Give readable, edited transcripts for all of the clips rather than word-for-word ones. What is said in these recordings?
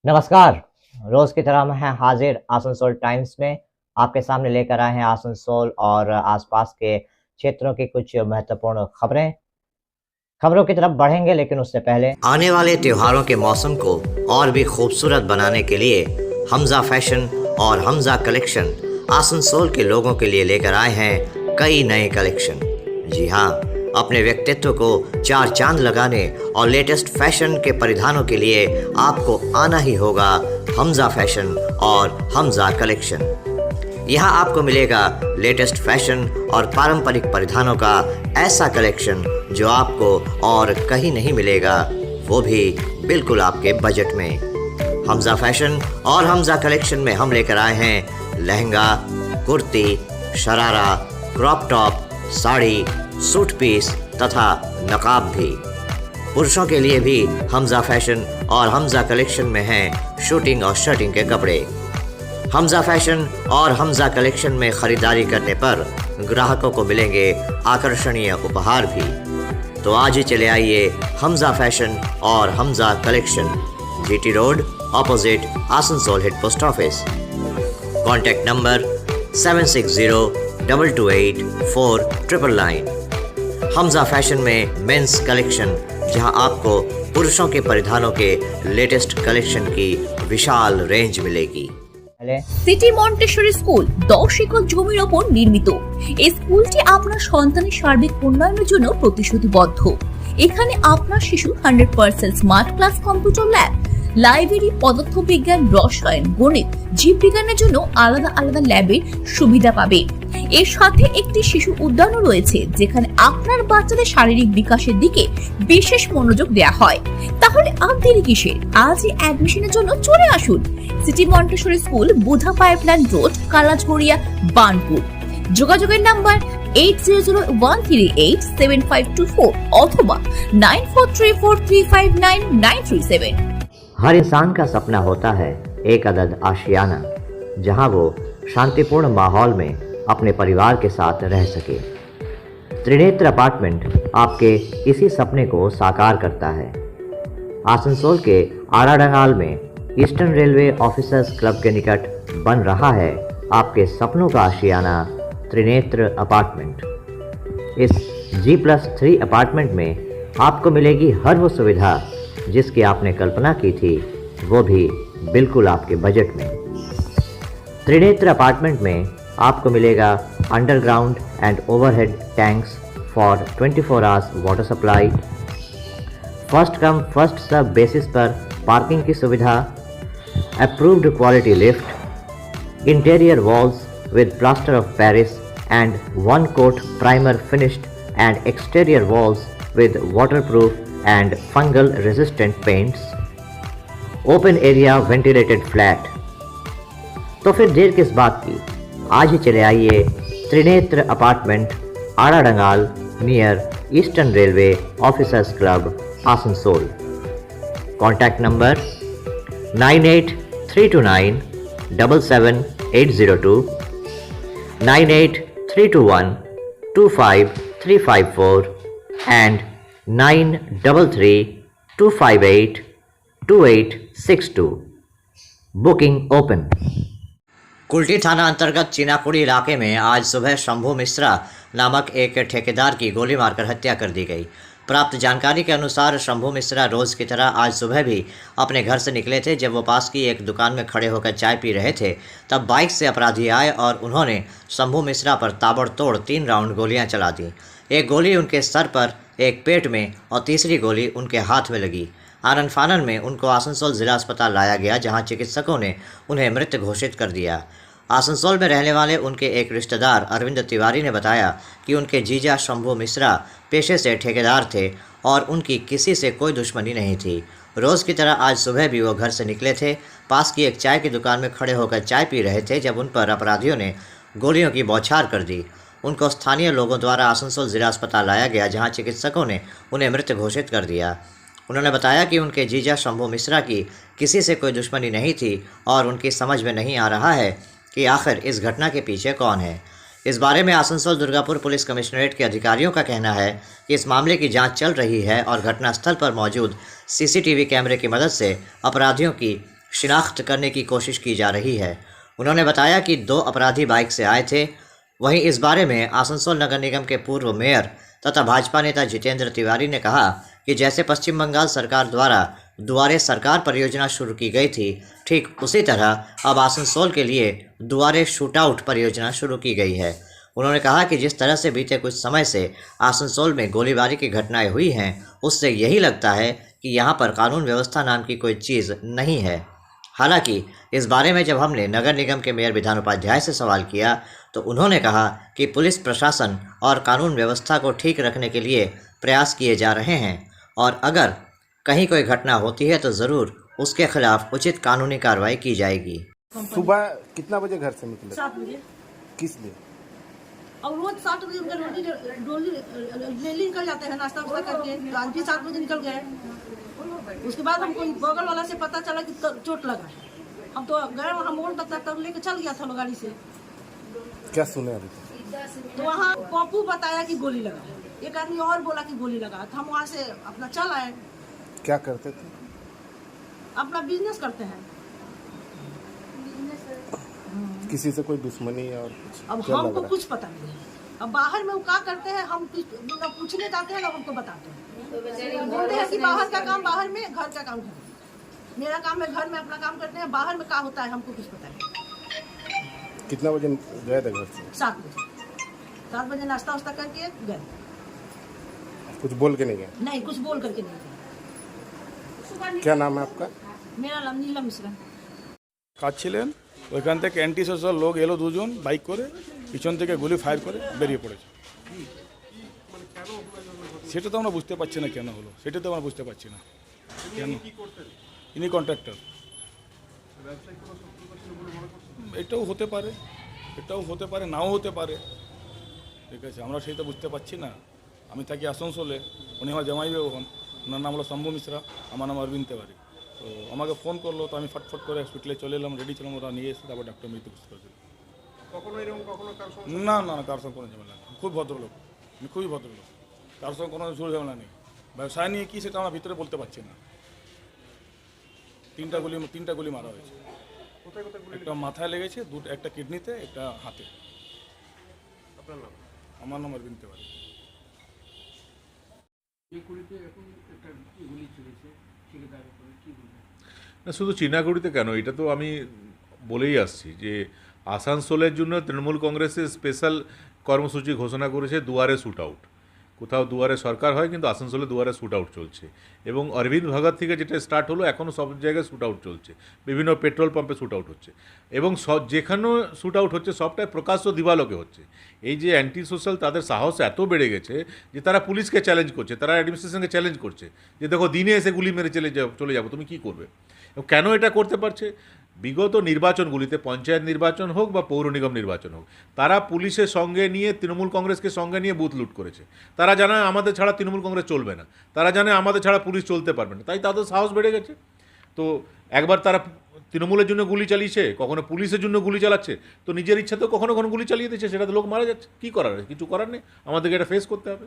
नमस्कार। रोज की तरह हम हैं हाजिर आसनसोल टाइम्स में। आपके सामने लेकर आए हैं आसनसोल और आसपास के क्षेत्रों की कुछ महत्वपूर्ण खबरें। खबरों की तरफ बढ़ेंगे, लेकिन उससे पहले आने वाले त्योहारों के मौसम को और भी खूबसूरत बनाने के लिए हमजा फैशन और हमजा कलेक्शन आसनसोल के लोगों के लिए लेकर आए हैं कई नए कलेक्शन। जी हाँ, अपने व्यक्तित्व को चार चांद लगाने और लेटेस्ट फैशन के परिधानों के लिए आपको आना ही होगा हमजा फैशन और हमजा कलेक्शन। यहाँ आपको मिलेगा लेटेस्ट फैशन और पारंपरिक परिधानों का ऐसा कलेक्शन जो आपको और कहीं नहीं मिलेगा, वो भी बिल्कुल आपके बजट में। हमजा फैशन और हमजा कलेक्शन में हम लेकर आए हैं lehenga, kurti, sharara, crop top, sari, suit piece तथा नकाब भी। पुरुषों के लिए भी हमजा फैशन और हमजा कलेक्शन में हैं शूटिंग और शर्टिंग के कपड़े। हमजा फैशन और हमजा कलेक्शन में खरीदारी करने पर ग्राहकों को मिलेंगे आकर्षणीय उपहार भी। तो आज ही चले आइए हमजा फैशन और Hamza collection, GT road, opposite Asansol head post office. Contact number 7602284999। Hamza fashion में मेंस कलेक्शन, जहां आपको पुरुषों के परिधानों के लेटेस्ट कलेक्शन की विशाल रेंज मिलेगी। সিটি মন্টেসরি স্কুল 10 একর জমির ওপর নির্মিত। এই স্কুলটি আপনার সন্তানের সার্বিক উন্নয়নের জন্য প্রতিশ্রুতিবদ্ধ। এখানে আপনার শিশু 100% smart class, computer lab, library, পদার্থবিজ্ঞান, রসায়ন, গণিত, জীববিজ্ঞানের জন্য আলাদা আলাদা ল্যাবের সুবিধা পাবে। এর সাথে একটি শিশু উদ্যানও রয়েছে, যেখানে আপনার বাচ্চাদের শারীরিক বিকাশের দিকে বিশেষ মনোযোগ দেওয়া হয়। তাহলে আর দেরি কিসের? আজই অ্যাডমিশনের জন্য চলে আসুন সিটি মন্টেসরি স্কুল, বুধা পাইপলাইন রোড, কালাঝরিয়া, বার্নপুর। যোগাযোগের নাম্বার 8001387524 অথবা 9434359937। हर इंसान का सपना होता है एक अदद आशियाना, जहां वो शांतिपूर्ण माहौल में अपने परिवार के साथ रह सके। त्रिनेत्र अपार्टमेंट आपके इसी सपने को साकार करता है। आसनसोल के आड़ाडंगाल में ईस्टर्न रेलवे ऑफिसर्स क्लब के निकट बन रहा है आपके सपनों का आशियाना त्रिनेत्र अपार्टमेंट। इस G+3 अपार्टमेंट में आपको मिलेगी हर वो सुविधा जिसकी आपने कल्पना की थी, वो भी बिल्कुल आपके बजट में। त्रिनेत्र अपार्टमेंट में आपको मिलेगा underground and overhead tanks for 24 hours water supply, first come first serve basis पर पार्किंग की सुविधा, approved quality lift, interior walls with plaster of Paris and 1 coat primer finished and exterior walls with waterproof and fungal resistant paints, open area ventilated flat। तो फिर देर किस बात की, आज ही चले आइए Trinetra apartment, Aradangal, near eastern railway officers club, Asansol. Contact number 9832977802, 9832125354 and 9332582862। Booking open. Kulti थाना अंतर्गत चीनापुरी इलाके में आज सुबह शंभू मिश्रा नामक एक ठेकेदार की गोली मारकर हत्या कर दी गई। प्राप्त जानकारी के अनुसार शंभू मिश्रा रोज़ की तरह आज सुबह भी अपने घर से निकले थे। जब वो पास की एक दुकान में खड़े होकर चाय पी रहे थे, तब बाइक से अपराधी आए और उन्होंने शंभू मिश्रा पर ताबड़तोड़ 3 राउंड गोलियां चला दी। एक गोली उनके सर पर, एक पेट में और तीसरी गोली उनके हाथ में लगी। आनन फानन में उनको आसनसोल ज़िला अस्पताल लाया गया, जहां चिकित्सकों ने उन्हें मृत घोषित कर दिया। आसनसोल में रहने वाले उनके एक रिश्तेदार अरविंद तिवारी ने बताया कि उनके जीजा शंभू मिश्रा पेशे से ठेकेदार थे और उनकी किसी से कोई दुश्मनी नहीं थी। रोज़ की तरह आज सुबह भी वो घर से निकले थे। पास की एक चाय की दुकान में खड़े होकर चाय पी रहे थे, जब उन पर अपराधियों ने गोलियों की बौछार कर दी। उनको स्थानीय लोगों द्वारा आसनसोल ज़िला अस्पताल लाया गया, जहां चिकित्सकों ने उन्हें मृत घोषित कर दिया। उन्होंने बताया कि उनके जीजा शंभू मिश्रा की किसी से कोई दुश्मनी नहीं थी और उनकी समझ में नहीं आ रहा है कि आखिर इस घटना के पीछे कौन है। इस बारे में आसनसोल दुर्गापुर पुलिस कमिश्नरेट के अधिकारियों का कहना है कि इस मामले की जांच चल रही है और घटनास्थल पर मौजूद सीसीटीवी कैमरे की मदद से अपराधियों की शिनाख्त करने की कोशिश की जा रही है। उन्होंने बताया कि 2 अपराधी बाइक से आए थे। वहीं इस बारे में आसनसोल नगर निगम के पूर्व मेयर तथा भाजपा नेता जितेंद्र तिवारी ने कहा कि जैसे पश्चिम बंगाल सरकार द्वारा दुआरे सरकार परियोजना शुरू की गई थी, ठीक उसी तरह अब आसनसोल के लिए दुआरे शूटआउट परियोजना शुरू की गई है। उन्होंने कहा कि जिस तरह से बीते कुछ समय से आसनसोल में गोलीबारी की घटनाएं हुई हैं, उससे यही लगता है कि यहाँ पर कानून व्यवस्था नाम की कोई चीज़ नहीं है। हालांकि इस बारे में जब हमने नगर निगम के मेयर विधान उपाध्याय से सवाल किया तो उन्होंने कहा कि पुलिस प्रशासन और कानून व्यवस्था को ठीक रखने के लिए प्रयास किए जा रहे हैं और अगर कहीं कोई घटना होती है तो ज़रूर उसके खिलाफ उचित कानूनी कार्रवाई की जाएगी। सुबह कितना बजे घर से निकले? 7 बजे। किस लिए? और रोज 7 बजे उनका डोली डेली निकल जाते हैं नाश्ता वास्ता करके। आज भी 7 बजे निकल गए। उसके बाद हमको बगल वाला से पता चला कि चोट लगा है। हम तो गए वहाँ मोड़ तक लेके चल गया था लोग गाड़ी से। क्या सुने अभी? तो वहाँ पप्पू बताया कि गोली लगा है। एक आदमी और बोला कि गोली लगा। तो हम वहाँ से अपना चल आए। क्या करते थे? अपना बिजनेस करते हैं। किसी से कोई दुश्मनी और कुछ? अब क्या हमको लग रहा कुछ पता नहीं है। अब बाहर में वो क्या करते हैं हम ना पूछने जाते हैं ना हमको बताते हैं। बोलते हैं कि बाहर का काम बाहर में, घर का काम घर में। मेरा काम है घर में अपना काम करते हैं, बाहर में क्या होता है हमको कुछ पता नहीं। कितना बजे गए थे घर से? 7 बजे। 7 बजे नाश्ता वास्ता करके गए। कुछ बोल के नहीं गए? नहीं, कुछ बोल करके नहीं गए। क्या नाम है आपका? मेरा नाम नीलम मिश्रा। কাচ্ছিলেন ওইখান থেকে অ্যান্টি সোশ্যাল লোক এলো দুজন বাইক করে, পিছন থেকে গুলি ফায়ার করে বেরিয়ে পড়েছে। সেটা তো আমরা বুঝতে পারছি না কেন হলো, সেটা তো আমরা বুঝতে পারছি না কেন। ইনি কন্ট্রাক্টর। এটাও হতে পারে, এটাও হতে পারে, নাও হতে পারে। ঠিক আছে, আমরা সেটা বুঝতে পারছি না। আমি থাকি আসানসোলে, উনি আমার জামাই বাবু হন। ওনার নাম হলো শম্ভু মিশ্রা, আমার নাম অরবিন্দ তেওয়ারি। তো আমাকে ফোন করলো, তো আমি ফটফট করে হসপিটালে চলে এলাম, রেডি ছিলাম, ওরা নিয়ে এসে তারপর ডাক্তার মৃত্যু ঘোষণা করেছিল। না না না, কার সঙ্গে কোনো ঝামেলা নেই, খুব ভদ্রলোক, খুবই ভদ্রলোক, কার সঙ্গে কোনো ঝুল ঝামেলা নেই। ব্যবসায় নিয়ে কী সেটা আমরা ভিতরে বলতে পারছি না। তিনটা গুলি মারা হয়েছে। একটা মাথায় লেগেছে, একটা কিডনিতে, একটা হাতে। আমার নাম অরবিন্দ তেওয়ারি। না, শুধু চিনাগুড়িতে কেন, এটা তো আমি বলেই আসছি যে আসানসোলের জন্য তৃণমূল কংগ্রেসের স্পেশাল কর্মসূচি ঘোষণা করেছে দুয়ারে শ্যুট আউট। কোথাও দুয়ারে সরকার হয়, কিন্তু আসানসোলে দুয়ারে শ্যুট আউট চলছে। এবং অরবিন্দ ভগত থেকে যেটা স্টার্ট হলো, এখনও সব জায়গায় শ্যুট আউট চলছে, বিভিন্ন পেট্রোল পাম্পে শ্যুট আউট হচ্ছে। এবং যেখানেও শ্যুট আউট হচ্ছে সবটাই প্রকাশ্য দিবালোকে হচ্ছে। এই যে অ্যান্টি সোশ্যাল, তাদের সাহস এত বেড়ে গেছে যে তারা পুলিশকে চ্যালেঞ্জ করছে, তারা অ্যাডমিনিস্ট্রেশনকে চ্যালেঞ্জ করছে যে দেখো দিনে এসে গুলি মেরে চলে যাবো, তুমি কী করবে। এবং কেন এটা করতে পারছে? বিগত নির্বাচনগুলিতে, পঞ্চায়েত নির্বাচন হোক বা পৌর নিগম নির্বাচন হোক, তারা পুলিশের সঙ্গে নিয়ে, তৃণমূল কংগ্রেসকে সঙ্গে নিয়ে বুথ লুট করেছে। তারা জানে আমাদের ছাড়া তৃণমূল কংগ্রেস চলবে না, তারা জানে আমাদের ছাড়া পুলিশ চলতে পারবে না, তাই তাদের সাহস বেড়ে গেছে। তো একবার তারা তৃণমূলের জন্য গুলি চালিয়েছে, কখনো পুলিশের জন্য গুলি চালাচ্ছে, তো নিজের ইচ্ছাতেও কখনো কখনো গুলি চালিয়ে দিচ্ছে, সেটাতে লোক মারা যাচ্ছে। কী করার, কিছু করার নেই, আমাদেরকে এটা ফেস করতে হবে।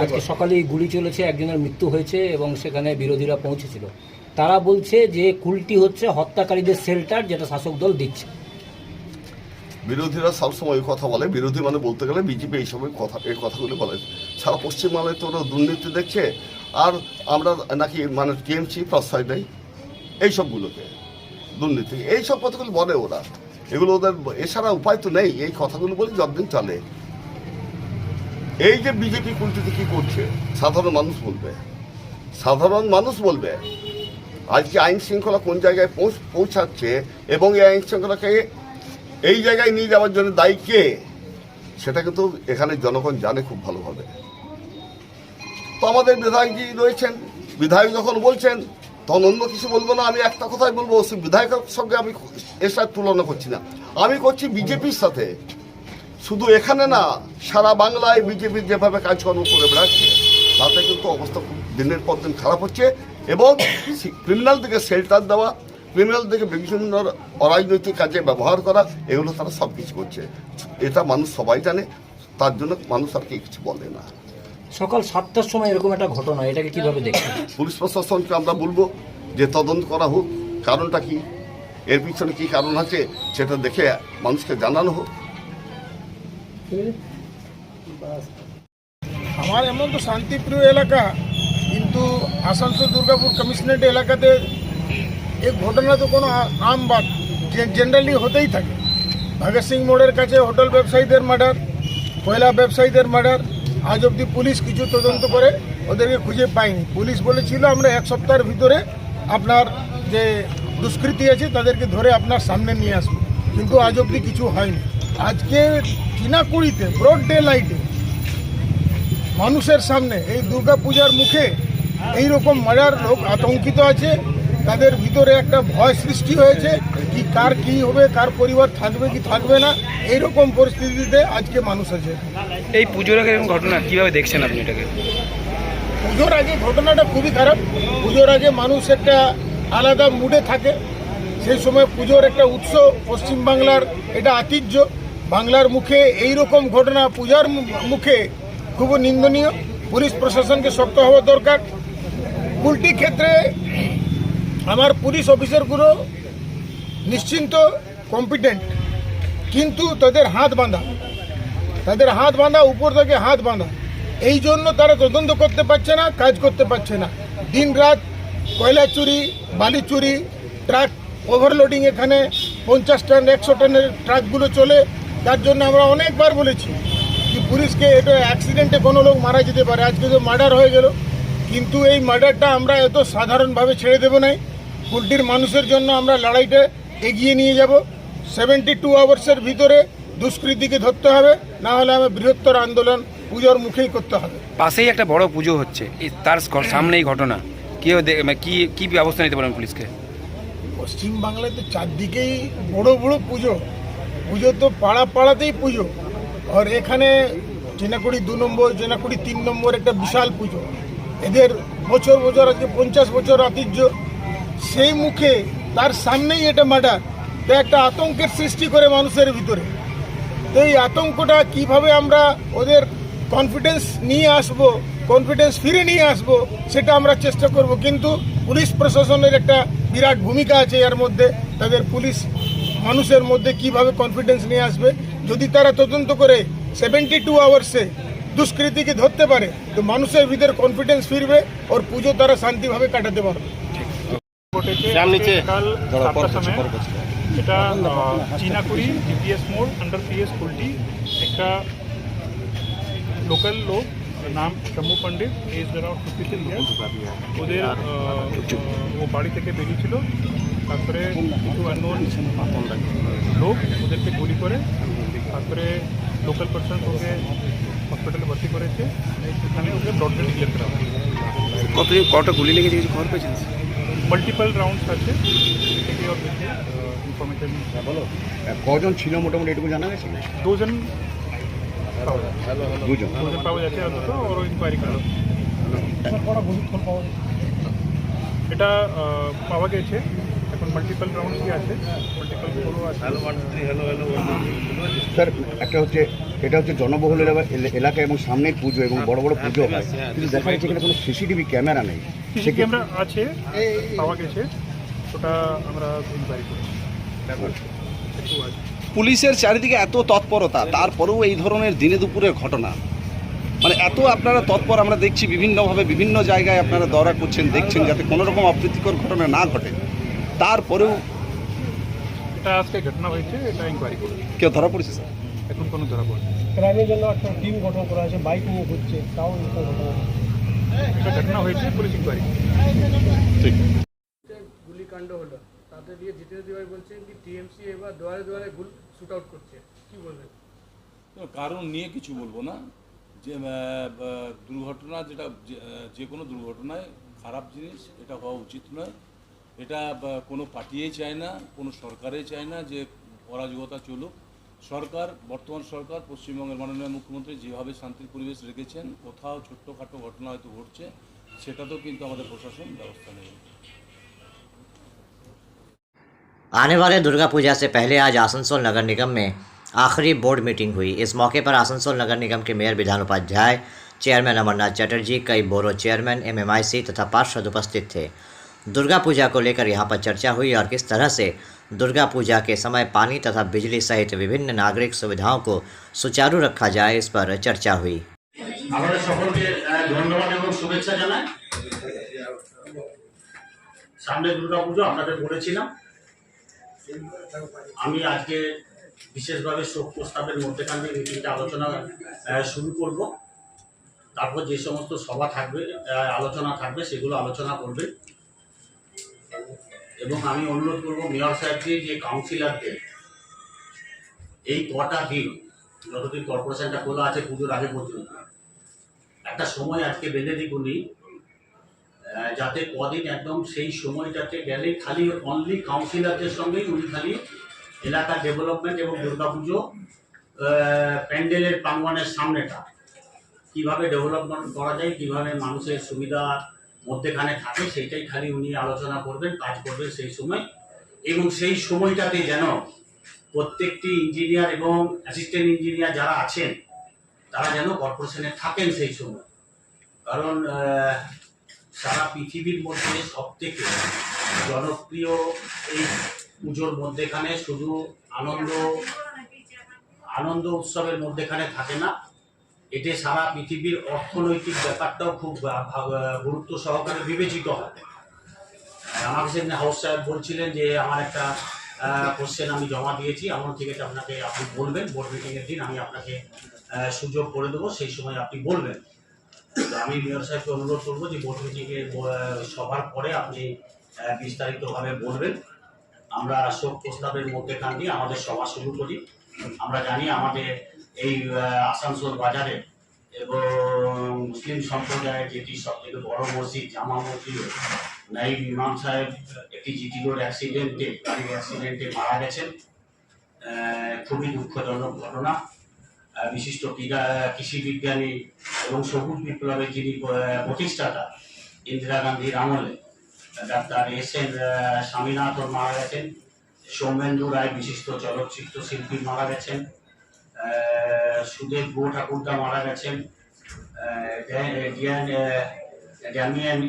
আজকে সকালে গুলি চলেছে, একজনের মৃত্যু হয়েছে এবং সেখানে বিরোধীরা পৌঁছেছিল। তারা বলছে যে কুলটি হচ্ছে হত্যাকারীদের শেল্টার, যেটা শাসক দল দিচ্ছে। বিরোধীরা সবসময় এই কথা বলে, বিরোধী মানে বলতে গেলে বিজেপি এই সময় এই কথাগুলো বলে। সারা পশ্চিমবাংলায় তো ওরা দুর্নীতি দেখছে, আর আমরা নাকি মানে টিএমসি প্রশ্রয় দেয় এইসবগুলোকে, দুর্নীতি এইসব কথাগুলো বলে ওরা। এগুলো ওদের এছাড়া উপায় তো নেই, এই কথাগুলো বলে যতদিন চলে। এই যে বিজেপি কুলটিতে কী করছে সাধারণ মানুষ বলবে, সাধারণ মানুষ বলবে। আজকে আইন শৃঙ্খলা কোন জায়গায় পৌঁছাচ্ছে এবং এই আইন শৃঙ্খলাকে এই জায়গায় নিয়ে যাওয়ার জন্য দায়ী কে, সেটা কিন্তু এখানে জনগণ জানে খুব ভালোভাবে। তো আমাদের বিধায়কজি রয়েছেন, বিধায়ক যখন বলছেন তখন অন্য কিছু বলবো না। আমি একটা কথাই বলবো, সেই বিধায়কের সঙ্গে আমি এর সাথে তুলনা করছি না, আমি করছি বিজেপির সাথে। শুধু এখানে না, সারা বাংলায় বিজেপির যেভাবে কাজকর্ম করে বেড়াচ্ছে, তাতে কিন্তু অবস্থা খুব দিনের পর দিন খারাপ হচ্ছে। এবং ক্রিমিনালদেরকে শেল্টার দেওয়া, ক্রিমিনালদেরকে বিভিন্ন অরাজনৈতিক কাজে ব্যবহার করা, এগুলো তারা সব কিছু করছে। এটা মানুষ সবাই জানে, তার জন্য মানুষ আর কিছু বলে না। সকাল 7টার সময় এরকম একটা ঘটনা, এটাকে কিভাবে দেখছেন? পুলিশ প্রশাসনকে আমরা বলবো যে তদন্ত করা হোক, কারণটা কি, এর পিছনে কি কারণ আছে সেটা দেখে মানুষকে জানানো হোক। আমার এমন তো শান্তিপ্রিয় এলাকা, কিন্তু আসানসোল দুর্গাপুর কমিশনারেট এলাকাতে এই ঘটনা তো কোনো আম বাদ জেনারেলি হতেই থাকে। ভগৎ সিং মোড়ের কাছে হোটেল ব্যবসায়ীদের মার্ডার, কয়লা ব্যবসায়ীদের মার্ডার, আজ অবধি পুলিশ কিছু তদন্ত করে ওদেরকে খুঁজে পায়নি। পুলিশ বলেছিল আমরা 1 সপ্তাহের ভিতরে আপনার যে দুষ্কৃতী আছে তাদেরকে ধরে আপনার সামনে নিয়ে আসবো, কিন্তু আজ অবধি কিছু হয়নি। আজকে চিনাকুড়িতে ব্রড ডে লাইটে মানুষের সামনে এই দুর্গা পূজার মুখে এইরকম মার্ডার, লোক আতঙ্কিত আছে, তাদের ভিতরে একটা ভয় সৃষ্টি হয়েছে কি কার কি হবে, কার পরিবার থাকবে কি থাকবে না, এইরকম পরিস্থিতিতে আজকে মানুষ আছে। এই পুজোর আগে এরকম ঘটনা কিভাবে দেখছেন আপনি এটাকে? পুজোর আগে ঘটনাটা খুবই খারাপ। পুজোর আগে মানুষ একটা আলাদা মুডে থাকে, সেই সময় পুজোর একটা উৎসব, পশ্চিমবাংলার এটা আতিথ্য, বাংলার মুখে এই রকম ঘটনা পূজার মুখে খুব নিন্দনীয়। পুলিশ প্রশাসনকে শক্ত হওয়া দরকার। উল্টি ক্ষেত্রে আমার পুলিশ অফিসারগুলো নিশ্চিন্ত কম্পিটেন্ট, কিন্তু তাদের হাত বাঁধা উপর থেকে হাত বাঁধা, এই জন্য তারা তদন্ত করতে পারছে না, কাজ করতে পারছে না। দিন রাত কয়লা চুরি, বালি চুরি, ট্রাক ওভারলোডিং, এখানে 50 টন 100 টনের ট্রাকগুলো চলে। তার জন্য আমরা অনেকবার বলেছি কি পুলিশকে, এটা অ্যাক্সিডেন্টে কোনো লোক মারা যেতে পারে, আজকে তো মার্ডার হয়ে গেল, কিন্তু এই মার্ডারটা আমরা এত সাধারণভাবে ছেড়ে দেবো নাই। কুলটির মানুষের জন্য আমরা লড়াইটা এগিয়ে নিয়ে যাব। 72 আওয়ার্সের ভিতরে দুষ্কৃতীকে ধরতে হবে, না হলে আমি বৃহত্তর আন্দোলন পুজোর মুখেই করতে হবে। পাশেই একটা বড় পুজো হচ্ছে, তার সামনে এই ঘটনা, কি ব্যবস্থা নিতে পারেন পুলিশকে? পশ্চিমবাংলায় তো চারদিকেই বড় বড় পুজো, পুজো তো পাড়াতেই পুজো। আর এখানে চেনাকুড়ি 2 নম্বর, চেনাকুড়ি 3 নম্বর একটা বিশাল পুজো, এদের বছর আজকে 50 বছর আতিথ্য, সেই মুখে তার সামনেই এটা মার্ডার, তো একটা আতঙ্কের সৃষ্টি করে মানুষের ভিতরে। তো এই আতঙ্কটা কিভাবে আমরা ওদের কনফিডেন্স ফিরে নিয়ে আসবো সেটা আমরা চেষ্টা করব, কিন্তু পুলিশ প্রশাসনের একটা বিরাট ভূমিকা আছে এর মধ্যে। তাদের পুলিশ মানুষের মধ্যে কিভাবে কনফিডেন্স নিয়ে আসবে, যদি তারা তদন্ত করে 72 আওয়ার্সে দুষ্কৃতীকে ধরতে পারে তো মানুষের ভিতরে কনফিডেন্স ফিরবে, ওর পুজো তারা শান্তিভাবে কাটাতে পারবে। কাল 7টার সময় এটা চিনাকুড়ি জিপিএস মোড় अंडर पीएस कुल्टी একটা লোকাল লোক নাম শম্ভু পণ্ডিত, এজ অ্যারাউন্ড 53 ইয়ার্স, ওদের ও বাড়ি থেকে বেরিয়েছিল, তারপরে কিছু আননোন লোক ওদেরকে গুলি করে, তারপরে লোকাল পার্সন ওকে হসপিটালে ভর্তি করেছে, সেখানে ওকে ব্রড ডেড ডিক্লেয়ার করা হয়। কটা গুলি লেগেছে কিছু খবর পেয়েছেন? মাল্টিপল রাউন্ডস আছে, থেকে ওর ইনফরমেশন। বলো কজন ছিল মোটামুটি এটুকু জানা গেছে? 2 জন পাওয়া যাচ্ছে অন্তত, ওর ইনকোয়ারি করা। এটা পাওয়া গেছে, এখন মাল্টিপল রাউন্ড কি আছে, মাল্টিপল ফলো আছে। স্যার একটা হচ্ছে এটা হচ্ছে জনবহুল এলাকা এবং সামনে পুজো এবং বড় বড় পুজো হয়, কিন্তু দেখা যাচ্ছে এখানে কোনো সিসিটিভি ক্যামেরা নেই। সিসি ক্যামেরা আছে, পাওয়া গেছে, ওটা আমরা ইনকোয়ারি করি। পুলিশের চারিদিকে এত তৎপরতা, তারপরেও এই ধরনের দিনে দুপুরের ঘটনা, মানে এত আপনারা তৎপর আমরা দেখছি, বিভিন্নভাবে বিভিন্ন জায়গায় আপনারা দৌড়া করছেন, দেখছেন যাতে কোনো রকম অপ্রীতিকর ঘটনা না ঘটে, তারপরেও এটা আজকে ঘটনা হয়েছে, এটা ইনকোয়ারি করি। কেউ ধরা পড়েছে স্যার? এখন কোনো ধরা পড়েছে। ক্রাইমের জন্য একটা টিম গঠন করা আছে, বাইক নিয়ে ঘুরছে, তাও এটা ঘটনা হয়েছে, পুলিশ ইনকোয়ারি। ঠিক। গুলিকাণ্ড হলো, তাতে দিয়ে জিতেন্দ্র ভাই বলছেন কি টিএমসি এবার দুয়ারে দুয়ারে শুট আউট করছে, কি বলবেন? কারণ নিয়ে কিছু বলবো না, যে দুর্ঘটনা, যেটা যে কোনো দুর্ঘটনায় খারাপ জিনিস, এটা হওয়া উচিত নয়। এটা কোনো পার্টিই চায় না, কোনো সরকারই চায় না যে অরাজকতা চলুক। বর্তমান সরকার, পশ্চিমবঙ্গের মাননীয় মুখ্যমন্ত্রী যেভাবে শান্তির পরিবেশ রেখেছেন, কোথাও ছোট্টখাটো ঘটনা হয়তো ঘটছে, সেটাতেও কিন্তু আমাদের প্রশাসন ব্যবস্থা নেই। आने वाले दुर्गा पूजा से पहले आज आसनसोल नगर निगम में आखिरी बोर्ड मीटिंग हुई। इस मौके पर आसनसोल नगर निगम के मेयर विधान उपाध्याय, चेयरमैन अमरनाथ चटर्जी, कई बोरो चेयरमैन, MMIC तथा पार्षद उपस्थित थे। दुर्गा पूजा को लेकर यहाँ पर चर्चा हुई और किस तरह से दुर्गा पूजा के समय पानी तथा बिजली सहित विभिन्न नागरिक सुविधाओं को सुचारू रखा जाए, इस पर चर्चा हुई। আমাদের সকলকে ধন্যবাদ এবং শুভেচ্ছা জানাই। সামনে দুর্গা পুজো আপনাদের বলেছিলাম, আমি আজকে বিশেষভাবে শোক প্রস্তাবের মধ্যেখান থেকে মিটিংটা আলোচনা শুরু করব। তারপর যে সমস্ত সভা থাকবে, আলোচনা থাকবে, সেগুলো আলোচনা করবে। এবং আমি অনুরোধ করব মেয়র সাহেবকে যে কাউন্সিলরদের এই কটা দিন যতদিন কর্পোরেশনটা খোলা আছে পুজোর আগে পর্যন্ত একটা সময় আজকে বেঁধে দিকুনি, যাতে কদিন একদম সেই সময়টাতে গেলে খালি অনলি কাউন্সিলরদের সঙ্গেই উনি খালি এলাকার ডেভেলপমেন্ট এবং দুর্গাপুজো প্যান্ডেলের প্রাঙ্গণের সামনেটা কীভাবে ডেভেলপমেন্ট করা যায়, কীভাবে মানুষের সুবিধা মধ্যেখানে থাকে, সেইটাই খালি উনি আলোচনা করবেন, কাজ করবেন সেই সময়। এবং সেই সময়টাতে যেন প্রত্যেকটি ইঞ্জিনিয়ার এবং অ্যাসিস্ট্যান্ট ইঞ্জিনিয়ার যারা আছেন তারা যেন কর্পোরেশনে থাকেন সেই সময়। কারণ সারা পৃথিবীর মধ্যে সবথেকে জনপ্রিয় এই পুজোর মধ্যেখানে শুধু আনন্দ উৎসবের মধ্যেখানে থাকে না, এতে সারা পৃথিবীর অর্থনৈতিক ব্যাপারটাও খুব গুরুত্ব সহকারে বিবেচিত হয়। আমাকে সেদিন হাউস সাহেব বলছিলেন যে আমার একটা কোশ্চেন আমি জমা দিয়েছি, আমার ঠিক আছে আপনাকে আপনি বলবেন, বোর্ড মিটিংয়ের দিন আমি আপনাকে সুযোগ করে দেবো, সেই সময় আপনি বলবেন। তো আমি মেয়র সাহেবকে অনুরোধ করবো যে বোর্ড মিটিংয়ের সভার পরে আপনি বিস্তারিতভাবে বলবেন। আমরা শোক প্রস্তাবের মধ্যেখান দিয়ে আমাদের সভা শুরু করি। আমরা জানি আমাদের এই আসানসোল বাজারে এবং মুসলিম সম্প্রদায়ের যেটি সবথেকে বড় মসজিদ জামা মসজিদ নাইব ইমাম সাহেব একটি জিটি রোড অ্যাক্সিডেন্টে, গাড়ির অ্যাক্সিডেন্টে মারা গেছেন। খুবই দুঃখজনক ঘটনা। বিশিষ্ট কৃষি বিজ্ঞানী এবং সবুজ বিপ্লবের যিনি প্রতিষ্ঠাতা ইন্দিরা গান্ধীর আমলে ডাক্তার SN স্বামীনাথন মারা গেছেন। সৌমেন্দু রায় বিশিষ্ট চলচ্চিত্র শিল্পী মারা গেছেন। সুদেব গো ঠাকুরদা মারা গেছেন। ড্যামিয়ান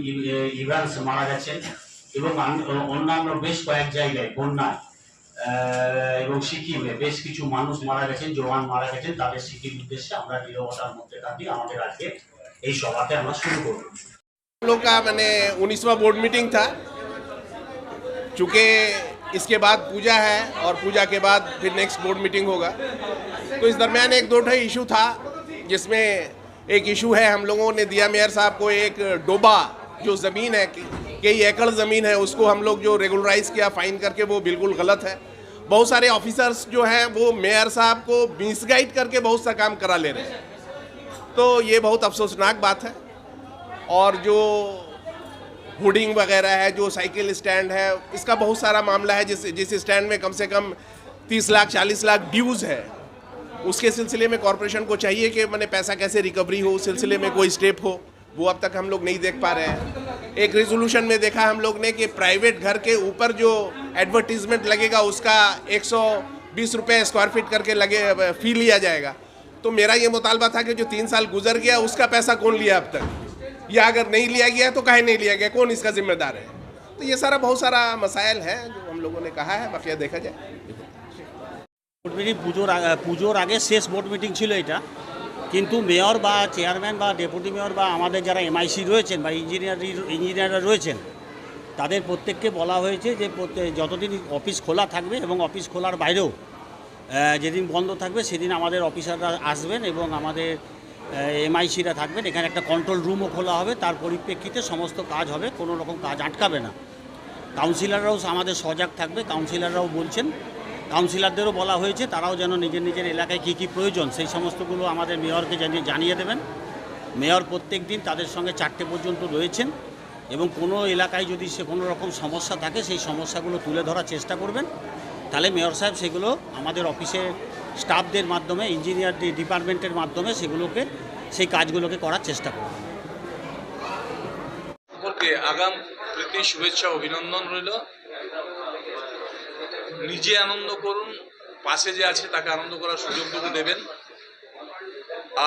ইভান্স মারা গেছেন। এবং অন্যান্য বেশ কয়েক জায়গায় বন্যায় এবং সিকিমে বেশ কিছু মানুষ মারা গেছেন, জওয়ান মারা গেছেন। তাদের স্মৃতির উদ্দেশ্যে আমরা নীরবতার মধ্যে কাটিয়ে আমাদের আজকে এই সভাতে আমরা শুরু করব। हम लोग का मैंने 19वां बोर्ड मीटिंग था। चूँकि इसके बाद पूजा है और पूजा के बाद फिर नेक्स्ट बोर्ड मीटिंग होगा, तो इस दरमियान एक दो इशू था, जिसमें एक इशू है हम लोगों ने दिया मेयर साहब को एक डोबा जो ज़मीन है, कई एकड़ ज़मीन है, उसको हम लोग जो रेगुलराइज किया फाइन करके, वो बिल्कुल गलत है। बहुत सारे ऑफिसर्स जो हैं वो मेयर साहब को मिसगाइड करके बहुत सा काम करा ले रहे हैं, तो ये बहुत अफसोसनाक बात है। और जो होर्डिंग वगैरह है, जो साइकिल स्टैंड है, इसका बहुत सारा मामला है। जिस स्टैंड में कम से कम 30 लाख 40 लाख ड्यूज़ है, उसके सिलसिले में कॉरपोरेशन को चाहिए कि मैंने पैसा कैसे रिकवरी हो, उस सिलसिले में कोई स्टेप हो, वो अब तक हम लोग नहीं देख पा रहे हैं। एक रेजोल्यूशन में देखा हम लोग ने कि प्राइवेट घर के ऊपर जो एडवर्टीजमेंट लगेगा उसका 120 रुपये स्क्वायर फीट करके फ़ी लिया जाएगा। तो मेरा ये मुतालबा था कि जो 3 साल गुजर गया उसका पैसा कौन लिया अब तक, या अगर नहीं लिया गया तो काहे नहीं लिया गया, कौन इसका जिम्मेदार है। तो ये सारा बहुत सारा मसाइल है जो हम लोगों ने कहा है, बाकी देखा जाए। বোর্ড মিটিং পুজোর আগে শেষ বোর্ড মিটিং ছিল এটা, কিন্তু মেয়র বা চেয়ারম্যান বা ডেপুটি মেয়র বা আমাদের যারা MIC রয়েছেন বা ইঞ্জিনিয়াররা রয়েছেন, তাদের প্রত্যেককে বলা হয়েছে যে যতদিন অফিস খোলা থাকবে এবং অফিস খোলার বাইরেও যেদিন বন্ধ থাকবে সেদিন আমাদের অফিসাররা আসবেন এবং আমাদের MICরা থাকবেন। এখানে একটা কন্ট্রোল রুমও খোলা হবে, তার পরিপ্রেক্ষিতে সমস্ত কাজ হবে, কোনো রকম কাজ আটকাবে না। কাউন্সিলররাও আমাদের সজাগ থাকবে, কাউন্সিলররাও বলছেন, কাউন্সিলরদেরও বলা হয়েছে তারাও যেন নিজের নিজের এলাকায় কী কী প্রয়োজন সেই সমস্তগুলো আমাদের মেয়রকে জানিয়ে দেবেন। মেয়র প্রত্যেক দিন তাদের সঙ্গে 4টে পর্যন্ত রয়েছেন এবং কোনো এলাকায় যদি সে কোনো রকম সমস্যা থাকে সেই সমস্যাগুলো তুলে ধরার চেষ্টা করবেন। তাহলে মেয়র সাহেব সেগুলো আমাদের অফিসের স্টাফদের মাধ্যমে, ইঞ্জিনিয়ার ডিপার্টমেন্টের মাধ্যমে সেই কাজগুলোকে করার চেষ্টা করবেন। আগাম প্রীতি শুভেচ্ছা অভিনন্দন রইল। নিজে আনন্দ করুন, পাশে যে আছে তাকে আনন্দ করার সুযোগটুকু দেবেন।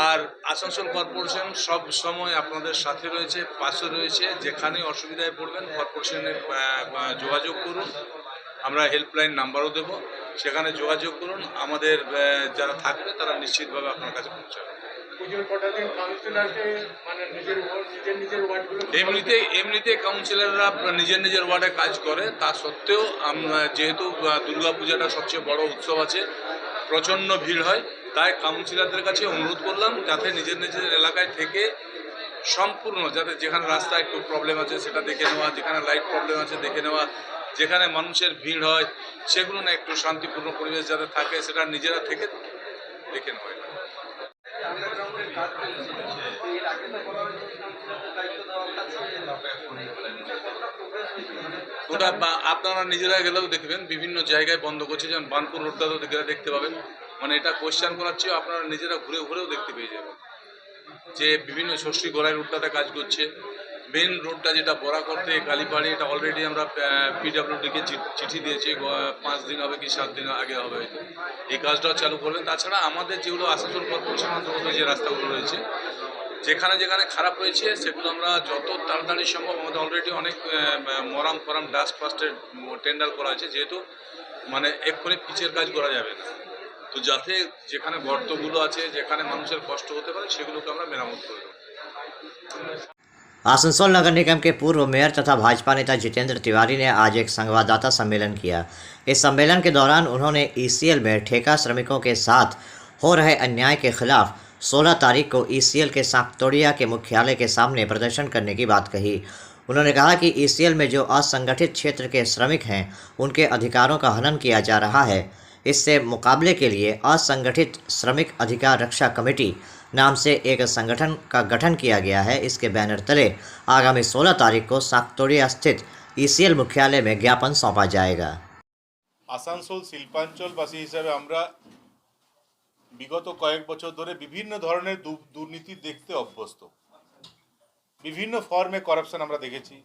আর আসানসোল কর্পোরেশন সব সময় আপনাদের সাথে রয়েছে, পাশে রয়েছে। যেখানে অসুবিধায় পড়বেন কর্পোরেশনে যোগাযোগ করুন, আমরা হেল্পলাইন নাম্বারও দেবো, সেখানে যোগাযোগ করুন। আমাদের যারা থাকবে তারা নিশ্চিতভাবে আপনার কাছে পৌঁছাবে। এমনিতে কাউন্সিলররা নিজের নিজের ওয়ার্ডে কাজ করে। তা সত্ত্বেও যেহেতু দুর্গাপূজাটা সবচেয়ে বড় উৎসব আছে, প্রচণ্ড ভিড় হয়, তাই কাউন্সিলরদের কাছে অনুরোধ করলাম যাতে নিজের নিজের এলাকায় থেকে সম্পূর্ণ, যাতে যেখানে রাস্তায় একটু প্রবলেম আছে সেটা দেখে নেওয়া, যেখানে লাইট প্রবলেম আছে দেখে নেওয়া, যেখানে মানুষের ভিড় হয় সেগুলো না একটু শান্তিপূর্ণ পরিবেশ যাতে থাকে সেটা নিজেরা থেকে দেখে নেওয়া। ওটা আপনারা নিজেরা গেলেও দেখবেন বিভিন্ন জায়গায় বন্ধ করছে, যেমন বানপুর রোডটাতেও দেখতে পাবেন। মানে এটা কোয়েশ্চেন করার চেয়েও আপনারা নিজেরা ঘুরে ঘুরেও দেখতে পেয়ে যাবেন যে বিভিন্ন ষষ্ঠী গোড়াই রোডটাতে কাজ করছে। মেন রোডটা যেটা বরাকর থেকে কালীবাড়ি, এটা অলরেডি আমরা পিডব্লিউডিকে চিঠি দিয়েছি, 5 দিন হবে কি 7 দিন আগে হবে হয়তো এই কাজটাও চালু করবেন। তাছাড়া আমাদের যেগুলো আসানসোল কর্পোরেশন অন্তর্গত যে রাস্তাগুলো রয়েছে যেখানে যেখানে খারাপ রয়েছে সেগুলো আমরা যত তাড়াতাড়ি সম্ভব, আমাদের অলরেডি অনেক মরাম ফরাম ডাস্ট ফাস্টের টেন্ডার করা হয়েছে, যেহেতু মানে এক্ষুনি পিচের কাজ করা যাবে না, তো যাতে যেখানে গর্তগুলো আছে, যেখানে মানুষের কষ্ট হতে পারে সেগুলোকে আমরা মেরামত করে দেবো। आसनसोल नगर निगम के पूर्व मेयर तथा भाजपा नेता जितेंद्र तिवारी ने आज एक संवाददाता सम्मेलन किया। इस सम्मेलन के दौरान उन्होंने ईसीएल में ठेका श्रमिकों के साथ हो रहे अन्याय के खिलाफ 16 तारीख को ईसीएल के सांकतोड़िया के मुख्यालय के सामने प्रदर्शन करने की बात कही। उन्होंने कहा कि ईसीएल में जो असंगठित क्षेत्र के श्रमिक हैं उनके अधिकारों का हनन किया जा रहा है। इससे मुकाबले के लिए असंगठित श्रमिक अधिकार रक्षा कमेटी नाम से एक संगठन का गठन किया गया है। इसके बैनर तले आगामी 16 तारीख को सांकतोड़िया स्थित ईसीएल मुख्यालय में ज्ञापन सौंपा जाएगा। আসানসোল শিল্পাঞ্চলবাসী হিসাবে আমরা বিগত কয়েক বছর ধরে বিভিন্ন ধরনের দুর্নীতি দেখতে অভ্যস্ত। বিভিন্ন ফর্মে করাপশন আমরা দেখেছি।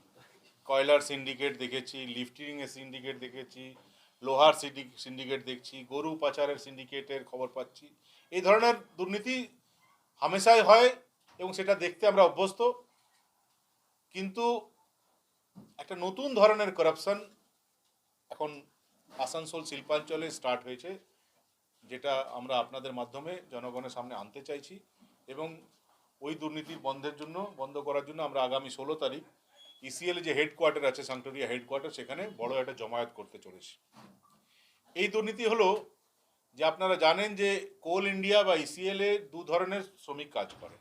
কয়লার সিন্ডিকেট দেখেছি, লিফটিংয়ের সিন্ডিকেট দেখেছি, লোহার সিন্ডিকেট দেখছি, গরু পাচারের সিন্ডিকেটের খবর পাচ্ছি। এই ধরনের দুর্নীতি হামেশাই হয় এবং সেটা দেখতে আমরা অভ্যস্ত। কিন্তু একটা নতুন ধরনের করাপশন এখন আসানসোল শিল্পাঞ্চলে স্টার্ট হয়েছে, যেটা আমরা আপনাদের মাধ্যমে জনগণের সামনে আনতে চাইছি এবং ওই দুর্নীতির বন্ধ করার জন্য আমরা আগামী 16 তারিখ ইসিএল যে হেডকোয়ার্টার আছে, সাংকটোরিয়া হেডকোয়ার্টার, সেখানে বড় একটা জমায়েত করতে চলেছি। এই দুর্নীতি হলো যে আপনারা জানেন যে কোল ইন্ডিয়া বা ইসিএলে দু ধরনের শ্রমিক কাজ করে,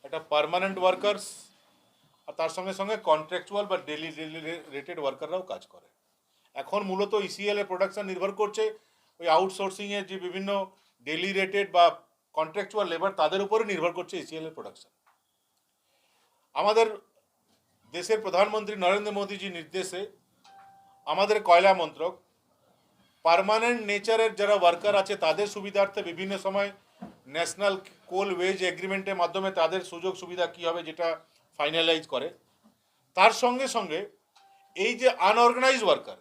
একটা পার্মানেন্ট ওয়ার্কার্স আর তার সঙ্গে সঙ্গে কন্ট্রাকচুয়াল বা ডেলি রেটেড ওয়ার্কাররাও কাজ করে। এখন মূলত ইসিএল এর প্রোডাকশন নির্ভর করছে ওই আউটসোর্সিংয়ের যে বিভিন্ন ডেলি রেটেড বা কন্ট্রাকচুয়াল লেবার, তাদের উপরে নির্ভর করছে ইসিএল এর প্রোডাকশন। আমাদের দেশের প্রধানমন্ত্রী নরেন্দ্র মোদীজির নির্দেশে আমাদের কয়লা মন্ত্রক পার্মানেন্ট নেচারের যারা ওয়ার্কার আছে তাদের সুবিধার্থে বিভিন্ন সময় ন্যাশনাল কোল ওয়েজ এগ্রিমেন্টের মাধ্যমে তাদের সুযোগ সুবিধা কী হবে যেটা ফাইনালাইজ করে। তার সঙ্গে সঙ্গে এই যে আনঅর্গানাইজ ওয়ার্কার,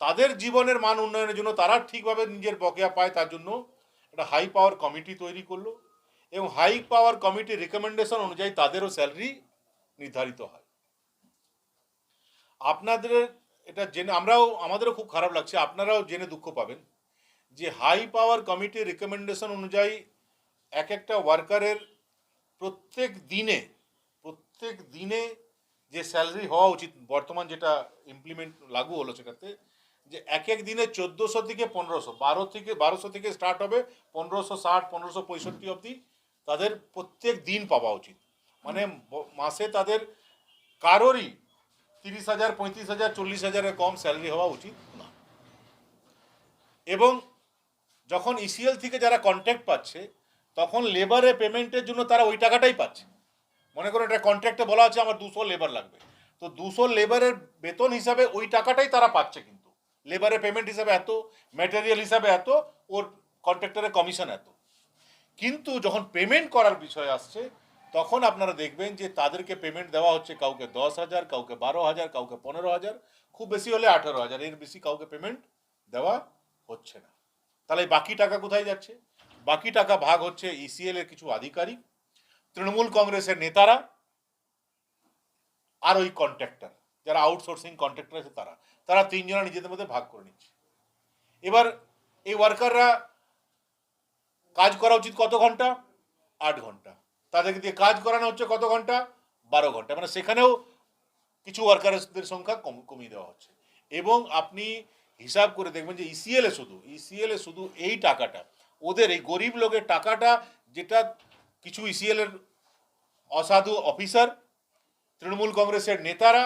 তাদের জীবনের মান উন্নয়নের জন্য, তারা ঠিকভাবে নিজের বকেয়া পায় তার জন্য একটা হাই পাওয়ার কমিটি তৈরি করলো এবং হাই পাওয়ার কমিটির রিকমেন্ডেশন অনুযায়ী তাদেরও স্যালারি নির্ধারিত হয়। আপনাদের এটা জেনে আমাদেরও খুব খারাপ লাগছে, আপনারাও জেনে দুঃখ পাবেন যে হাই পাওয়ার কমিটির রিকমেন্ডেশন অনুযায়ী এক একটা ওয়ার্কারের প্রত্যেক দিনে যে স্যালারি হওয়া উচিত, বর্তমান যেটা ইমপ্লিমেন্ট লাগু হলো সেটাতে, যে এক দিনে 1400 থেকে 1500, 1200 থেকে স্টার্ট হবে, 1560 1565 অবধি তাদের প্রত্যেক দিন পাওয়া উচিত। মানে মাসে তাদের কারোরই 30,000 35,000 40,000-এর কম স্যালারি হওয়া উচিত না। এবং যখন ইসিএল থেকে যারা কন্ট্রাক্ট পাচ্ছে তখন লেবারের পেমেন্টের জন্য তারা ওই টাকাটাই পাচ্ছে। মনে করুন এটা কন্ট্রাক্টে বলা আছে আমার 200 লেবার লাগবে, তো 200 লেবারের বেতন হিসাবে ওই টাকাটাই তারা পাচ্ছে, কিন্তু লেবারের পেমেন্ট হিসাবে এত, ম্যাটেরিয়াল হিসাবে এত, ওর কন্ট্রাক্টরের কমিশন এত। কিন্তু যখন পেমেন্ট করার বিষয় আসছে তখন আপনারা দেখবেন যে তাদেরকে পেমেন্ট দেওয়া হচ্ছে কাউকে 10,000, কাউকে 12,000, কাউকে 15,000, খুব বেশি হলে 18,000, এর বেশি কাউকে পেমেন্ট দেওয়া হচ্ছে না। তাহলে বাকি টাকা কোথায় যাচ্ছে? বাকি টাকা ভাগ হচ্ছে ইসিএল এর কিছু আধিকারিক, তৃণমূল কংগ্রেসের নেতারা আর ওই কন্ট্রাক্টর যারা আউটসোর্সিং কন্ট্রাক্টর আছে তারা তিনজনা নিজেদের মধ্যে ভাগ করে নিচ্ছে। এবার এই ওয়ার্কাররা কাজ করা উচিত কত ঘন্টা? 8 ঘন্টা। তাদেরকে দিয়ে কাজ করানো হচ্ছে কত ঘন্টা? 12 ঘন্টা। মানে সেখানেও কিছু ওয়ার্কারদের সংখ্যা কমিয়ে দেওয়া হচ্ছে। এবং আপনি হিসাব করে দেখবেন যে ইসিএল এ শুধু এই টাকাটা, ওদের এই গরিব লোকের টাকাটা, যেটা কিছু ইসিএল এর অসাধু অফিসার, তৃণমূল কংগ্রেসের নেতারা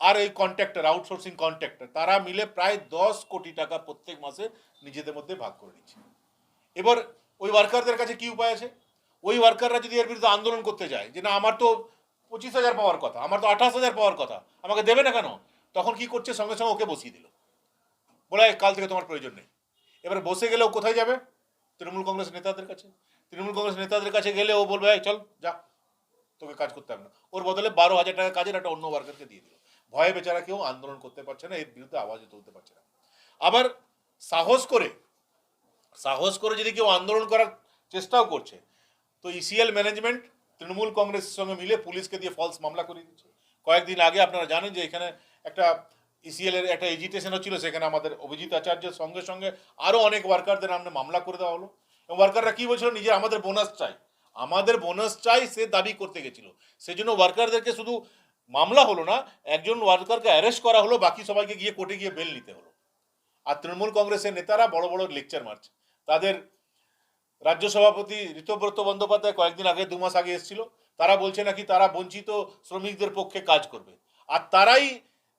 আর এই কন্ট্রাক্টর, আউটসোর্সিং কন্ট্রাক্টর, তারা মিলে প্রায় 10 কোটি টাকা প্রত্যেক মাসে নিজেদের মধ্যে ভাগ করে নিচ্ছে। এবার ওই ওয়ার্কারদের কাছে কি উপায় আছে? ওই ওয়ার্কাররা যদি এর বিরুদ্ধে আন্দোলন করতে যায় যে না আমার তো 25,000 পাওয়ার কথা, আমার তো 28,000 পাওয়ার কথা, আমাকে দেবে না কেন, তখন কি করছে? সঙ্গে সঙ্গে ওকে বসিয়ে দিল, বলে কাল থেকে তোমার প্রয়োজন নেই। এবার বসে গেলে ও কোথায় যাবে? তৃণমূল কংগ্রেস নেতাদের কাছে। তৃণমূল কংগ্রেস নেতাদের কাছে গেলে ও বলবে চল যা, তোকে কাজ করতে হবে না। ওর বদলে 12,000 টাকা কাজের একটা অন্য ওয়ার্কারকে দিয়ে দিল। ভয়ে বেচারা কেউ আন্দোলন করতে পারছে না, এর বিরুদ্ধে আওয়াজ তুলতে পারছে না। আবার সাহস করে যদি কেউ আন্দোলন করার চেষ্টাও করছে, তো ইসিএল ম্যানেজমেন্ট তৃণমূল কংগ্রেসের সঙ্গে মিলে পুলিশকে দিয়ে ফলস মামলা করে দিচ্ছে। কয়েকদিন আগে আপনারা জানেন যে এখানে একটা ইসিএল এর একটা এজিটেশন হচ্ছিল, সেখানে আমাদের অভিজিৎ আচার্যের সঙ্গে সঙ্গে আরও অনেক ওয়ার্কারদের নামে মামলা করে দেওয়া হলো। এবং ওয়ার্কাররা কি বলছিল? নিজে আমাদের বোনাস চাই সে দাবি করতে গেছিল। সেজন্য ওয়ার্কারদেরকে শুধু মামলা হলো না, একজন ওয়ার্কারকে অ্যারেস্ট করা হলো, বাকি সবাইকে গিয়ে কোর্টে গিয়ে বেল নিতে হলো। আর তৃণমূল কংগ্রেসের নেতারা বড় বড় লেকচার মারছে। তাদের রাজ্য সভাপতি ঋতব্রত বন্দ্যোপাধ্যায় কয়েকদিন আগে, 2 মাস আগে এসেছিল, তারা বলছে নাকি তারা বঞ্চিত শ্রমিকদের পক্ষে কাজ করবে। আর তারাই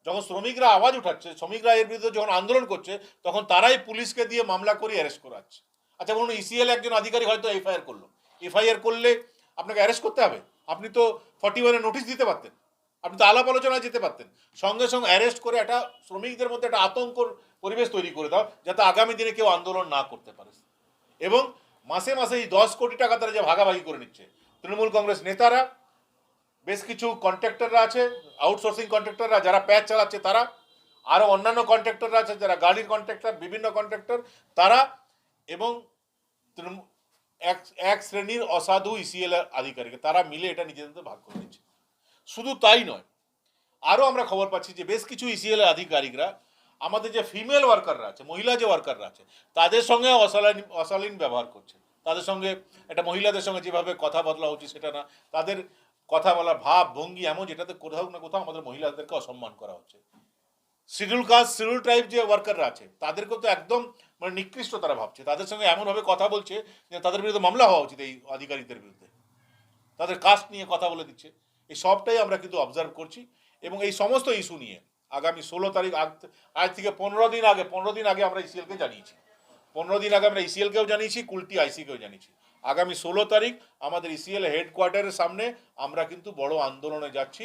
যখন শ্রমিকরা আওয়াজ উঠাচ্ছে, শ্রমিকরা এর বিরুদ্ধে যখন আন্দোলন করছে, তখন তারাই পুলিশকে দিয়ে মামলা করে অ্যারেস্ট করাচ্ছে। আচ্ছা বলুন, ইসিএল একজন আধিকারিক হয়তো এফআইআর করলে আপনাকে অ্যারেস্ট করতে হবে? আপনি তো 41 নোটিশ দিতে পারতেন, আপনি তো আলাপ আলোচনায় যেতে পারতেন। সঙ্গে সঙ্গে অ্যারেস্ট করে একটা শ্রমিকদের মধ্যে একটা আতঙ্কর পরিবেশ তৈরি করে দাও, যাতে আগামী দিনে কেউ আন্দোলন না করতে পারে। এবং মাসে মাসে এই 10 কোটি টাকা তারা যে ভাগাভাগি করে নিচ্ছে, তৃণমূল কংগ্রেস নেতারা, বেশ কিছু কন্ট্রাক্টররা আছে, আউটসোর্সিং কন্ট্রাক্টররা যারা প্যাচ চালাচ্ছে তারা, আরও অন্যান্য কন্ট্রাক্টররা আছে যারা গাড়ির কন্ট্রাক্টর, বিভিন্ন কন্ট্রাক্টর তারা, এবং এক শ্রেণীর অসাধু ইসিএল আধিকারিক, তারা মিলে এটা নিজেদের ভাগ করে নিচ্ছে। শুধু তাই নয়, আরও আমরা খবর পাচ্ছি যে বেশ কিছু ইসিএল আধিকারিকরা আমাদের যে ফিমেল ওয়ার্কাররা আছে, মহিলা যে ওয়ার্কাররা আছে, তাদের সঙ্গে অশালীন ব্যবহার করছে। তাদের সঙ্গে একটা মহিলাদের সঙ্গে যেভাবে কথা বলা উচিত সেটা না, তাদের কথা বলার ভাব ভঙ্গি এমন, যেটাতে কোথাও না কোথাও আমাদের মহিলাদেরকে অসম্মান করা হচ্ছে। শিডিউল কাস্ট, শিডিউল ট্রাইব যে ওয়ার্কাররা আছে, তাদেরকেও তো একদম মানে নিকৃষ্ট তারা ভাবছে। তাদের সঙ্গে এমনভাবে কথা বলছে যে তাদের বিরুদ্ধে মামলা হওয়া উচিত, এই আধিকারিকদের বিরুদ্ধে। তাদের কাস্ট নিয়ে কথা বলে দিচ্ছে। এই সবটাই আমরা কিন্তু অবজার্ভ করছি। এবং এই সমস্ত ইস্যু নিয়ে আগামী 16 তারিখ, আজ থেকে 15 দিন আগে আমরা ইসিএলকে জানিয়েছি। 15 দিন আগে আমরা ইসিএলকেও জানিয়েছি, কুলটি আইসিকেও জানিয়েছি। আগামী 16 তারিখ আমাদের ইসিএল হেডকোয়ার্টারের সামনে আমরা কিন্তু বড় আন্দোলনে যাচ্ছি।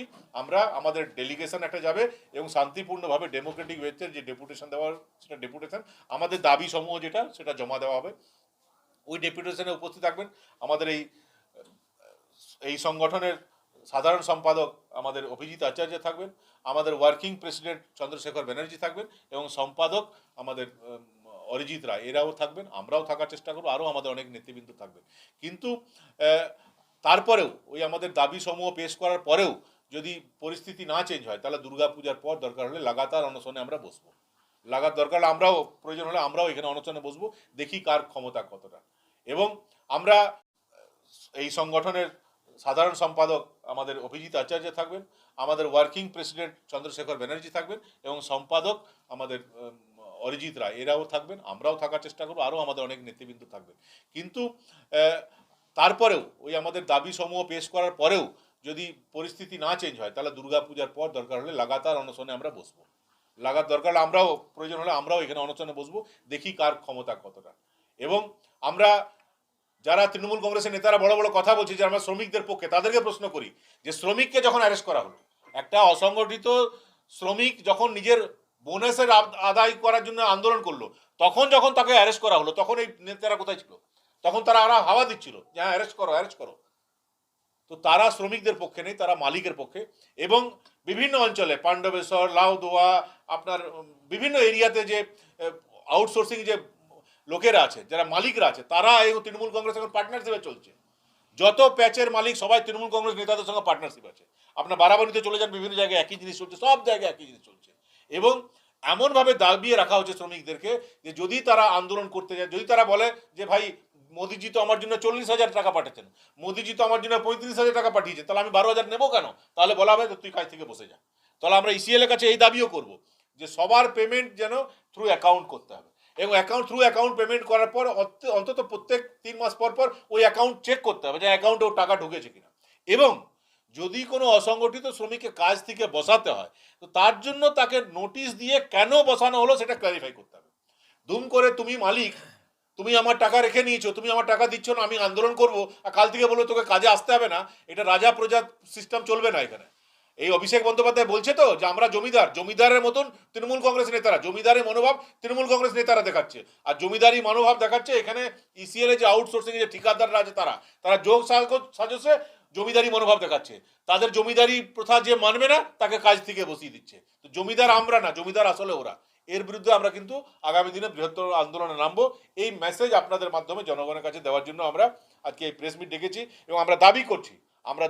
আমাদের ডেলিগেশন একটা যাবে এবং শান্তিপূর্ণভাবে ডেমোক্রেটিক ওয়েতে যে ডেপুটেশন দেওয়ার, সেটা ডেপুটেশন, আমাদের দাবি সমূহ যেটা, সেটা জমা দেওয়া হবে। ওই ডেপুটেশনে উপস্থিত থাকবেন আমাদের এই সংগঠনের সাধারণ সম্পাদক আমাদের অভিজিৎ আচার্য থাকবেন, আমাদের ওয়ার্কিং প্রেসিডেন্ট চন্দ্রশেখর ব্যানার্জি থাকবেন, এবং সম্পাদক আমাদের অরিজিৎ রায়, এরাও থাকবেন। আমরাও থাকার চেষ্টা করবো, আরও আমাদের অনেক নেতৃবৃন্দ থাকবেন। কিন্তু তারপরেও ওই আমাদের দাবি সমূহ পেশ করার পরেও যদি পরিস্থিতি না চেঞ্জ হয়, তাহলে দুর্গাপূজার পর দরকার হলে লাগাতার অনশনে আমরা বসবো। দরকার হলে আমরাও, প্রয়োজন হলে আমরাও এখানে অনশনে বসবো, দেখি কার ক্ষমতা কতটা। এবং আমরা এই সংগঠনের সাধারণ সম্পাদক আমাদের অভিজিৎ আচার্য থাকবেন, আমাদের ওয়ার্কিং প্রেসিডেন্ট চন্দ্রশেখর ব্যানার্জি থাকবেন, এবং সম্পাদক আমাদের অরিজিৎ রায়, এরাও থাকবেন। আমরাও থাকার চেষ্টা করবো, আরও আমাদের অনেক নেতৃবৃন্দ থাকবেন। কিন্তু তারপরেও ওই আমাদের দাবি সমূহ পেশ করার পরেও যদি পরিস্থিতি না চেঞ্জ হয়, তাহলে দুর্গাপূজার পর দরকার হলে লাগাতার অনশনে আমরা বসবো। দরকার হলে আমরাও, প্রয়োজন হলে আমরাও এখানে অনশনে বসবো, দেখি কার ক্ষমতা কতটা। এবং আমরা যারা তৃণমূল কংগ্রেসের নেতারা বড় বড় কথা বলছে যে আমরা শ্রমিকদের পক্ষে, তাদেরকে প্রশ্ন করি যে শ্রমিককে যখন অ্যারেস্ট করা হলো, একটা অসংগঠিত শ্রমিক যখন নিজের বোনাসের আদায় করার জন্য আন্দোলন করলো, যখন তাকে অ্যারেস্ট করা হলো, তখন এই নেতারা কোথায় ছিল? তখন তারা হাওয়া দিচ্ছিল যে হ্যাঁ অ্যারেস্ট করো। তো তারা শ্রমিকদের পক্ষে নেই, তারা মালিকের পক্ষে। এবং বিভিন্ন অঞ্চলে, পাণ্ডবেশ্বর, লাউদোয়া, আপনার বিভিন্ন এরিয়াতে যে আউটসোর্সিং যে লোকেরা আছে, যারা মালিকরা আছে, তারা এই তৃণমূল কংগ্রেস এখন পার্টনারশিপে চলছে। যত প্যাচের মালিক সবাই তৃণমূল কংগ্রেস নেতাদের সঙ্গে পার্টনারশিপ আছে। আপনার বারাবানিতে চলে যান, বিভিন্ন জায়গায় একই জিনিস চলছে, সব জায়গায় একই জিনিস চলছে। এবং এমনভাবে দাবিয়ে রাখা হচ্ছে শ্রমিকদেরকে যে যদি তারা আন্দোলন করতে যায়, যদি তারা বলে যে ভাই মোদিজি তো আমার জন্য 40,000 টাকা পাঠাচ্ছেন, মোদিজি তো আমার জন্য 35,000 টাকা পাঠিয়েছেন, তাহলে আমি 12,000 নেবো কেন? তাহলে বলা হবে তুই কাজ থেকে বসে যা। তাহলে আমরা ইসিএল এর কাছে এই দাবিও করব যে সবার পেমেন্ট যেন থ্রু অ্যাকাউন্ট করতে হবে, এবং থ্রু অ্যাকাউন্ট পেমেন্ট করার পর অন্তত প্রত্যেক 3 মাস পর পর ওই অ্যাকাউন্ট চেক করতে হবে যে অ্যাকাউন্টে ওর টাকা ঢুকেছে কিনা। এবং যদি কোনো অসংগঠিত শ্রমিককে কাজ থেকে বসাতে হয় তো তার জন্য তাকে নোটিশ দিয়ে কেন বসানো হলো সেটা ক্লারিফাই করতে হবে। দুম করে তুমি মালিক, তুমি আমার টাকা রেখে নিয়েছো, তুমি আমার টাকা দিচ্ছ না, আমি আন্দোলন করবো, আর কাল থেকে বলো তোকে কাজে আসতে হবে না, এটা রাজা প্রজা সিস্টেম চলবে না এখানে। এই অভিষেক বন্দ্যোপাধ্যায় বলছে তো যে আমরা জমিদারের মতন তৃণমূল কংগ্রেস নেতারা, জমিদারের মনোভাব তৃণমূল কংগ্রেস নেতারা দেখাচ্ছে, আর জমিদারি মনোভাব দেখাচ্ছে এখানে ইসিএল এ যে আউটসোর্সিং যে ঠিকাদাররা আছে তারা যোগ সাজসে জমিদারি মনোভাব দেখাচ্ছে। তাদের জমিদারি প্রথা যে মানবে না তাকে কাজ থেকে বসিয়ে দিচ্ছে। তো জমিদার আমরা না, জমিদার আসলে ওরা। এর বিরুদ্ধে আমরা কিন্তু আগামী দিনে বৃহত্তর আন্দোলনে নামবো। এই মেসেজ আপনাদের মাধ্যমে জনগণের কাছে দেওয়ার জন্য আমরা আজকে এই প্রেস মিট ডেকেছি, এবং আমরা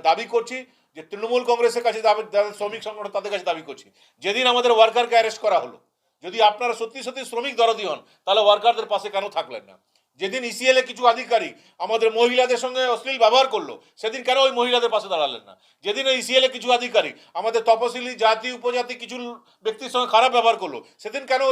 দাবি করছি যে তৃণমূল কংগ্রেসের কাছে, যাদের শ্রমিক সংগঠন তাদের কাছে দাবি করছি, যেদিন আমাদের ওয়ার্কারকে অ্যারেস্ট করা হলো, যদি আপনারা সত্যি সত্যি শ্রমিক দরদি হন তাহলে ওয়ার্কারদের পাশে কেন থাকলেন না? যেদিন ইসিএল এ কিছু আধিকারিক আমাদের মহিলাদের সঙ্গে অশ্লীল ব্যবহার করলো সেদিন কেন ওই মহিলাদের পাশে দাঁড়ালেন না? যেদিন ইসিএল এ কিছু আধিকারিক আমাদের তপশিলি জাতি উপজাতি কিছু ব্যক্তির সঙ্গে খারাপ ব্যবহার করলো সেদিন কেন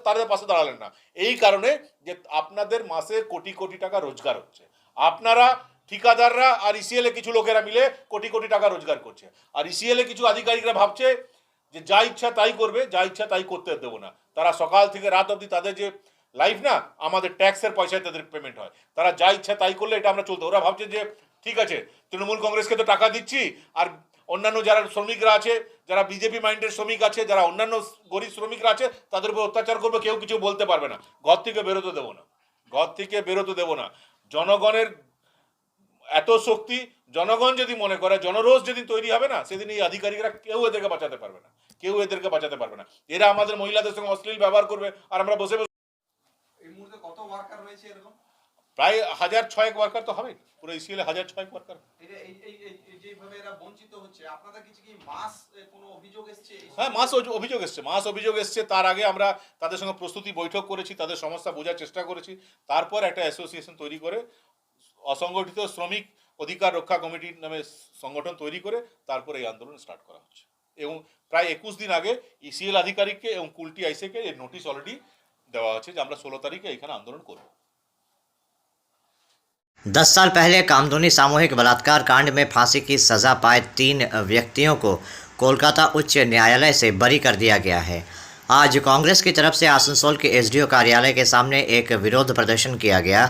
তাদের পাশে দাঁড়ালেন না? এই কারণে যে আপনাদের মাসে কোটি কোটি টাকা রোজগার হচ্ছে, আপনারা ঠিকাদাররা আর ইসিএল এ কিছু লোকেরা মিলে কোটি কোটি টাকা রোজগার করছে, আর ইসিএল এ কিছু আধিকারিকরা ভাবছে যে যা ইচ্ছা তাই করবে, যা ইচ্ছা তাই করতে দেবো না। তারা সকাল থেকে রাত অবধি তাদের যে লাইফ না, আমাদের ট্যাক্সের পয়সায় তাদের পেমেন্ট হয়, তারা যা ইচ্ছা তাই করলে এটা আমরা চলতে। ওরা ভাবছে যে ঠিক আছে তৃণমূল কংগ্রেসকে তো টাকা দিচ্ছি, আর অন্যান্য যারা শ্রমিকরা আছে, যারা বিজেপি মাইন্ডের শ্রমিক আছে, যারা অন্যান্য গরিব শ্রমিকরা আছে, তাদের উপর অত্যাচার করবে, কেউ কিছু বলতে পারবে না। ঘর থেকে বেরোতে দেবো না। জনগণের এত শক্তি, জনগণ যদি মনে করে, জনরোষ যেদিন তৈরি হবে না, সেদিন এই আধিকারিকরা কেউ এদেরকে বাঁচাতে পারবে না। এরা আমাদের মহিলাদের সঙ্গে অশ্লীল ব্যবহার করবে, আর আমরা বসে কত ওয়ার্কার রয়েছে এরকম? প্রায় 1,600 ওয়ার্কার তো হবে, পুরো ইসিএল 1,600 ওয়ার্কার। যেভাবে এরা বঞ্চিত হচ্ছে, আপনাদের কিছু কি মাস কোনো অভিযোগ এসছে? হ্যাঁ, মাস অভিযোগ এসছে। তার আগে আমরা তাদের সঙ্গে প্রস্তুতি বৈঠক করেছি, তাদের সমস্যা বোঝার চেষ্টা করেছি, তারপর একটা অ্যাসোসিয়েশন তৈরি করে অসংগঠিত শ্রমিক অধিকার রক্ষা কমিটি নামে সংগঠন তৈরি করে তারপর এই আন্দোলন স্টার্ট করা হচ্ছে। এবং প্রায় 21 দিন আগে ইসিএল আধিকারিককে এবং কুলটি আইসিকে এর নোটিশ অলরেডি দেওয়া আছে যে আমরা 16 তারিখে এখানে আন্দোলন করব। 10 साल पहले कामदूनी सामूहिक बलात्कार कांड में फांसी की सज़ा पाए 3 व्यक्तियों को कोलकाता उच्च न्यायालय से बरी कर दिया गया है। आज कांग्रेस की तरफ से आसनसोल के एसडीओ कार्यालय के सामने एक विरोध प्रदर्शन किया गया।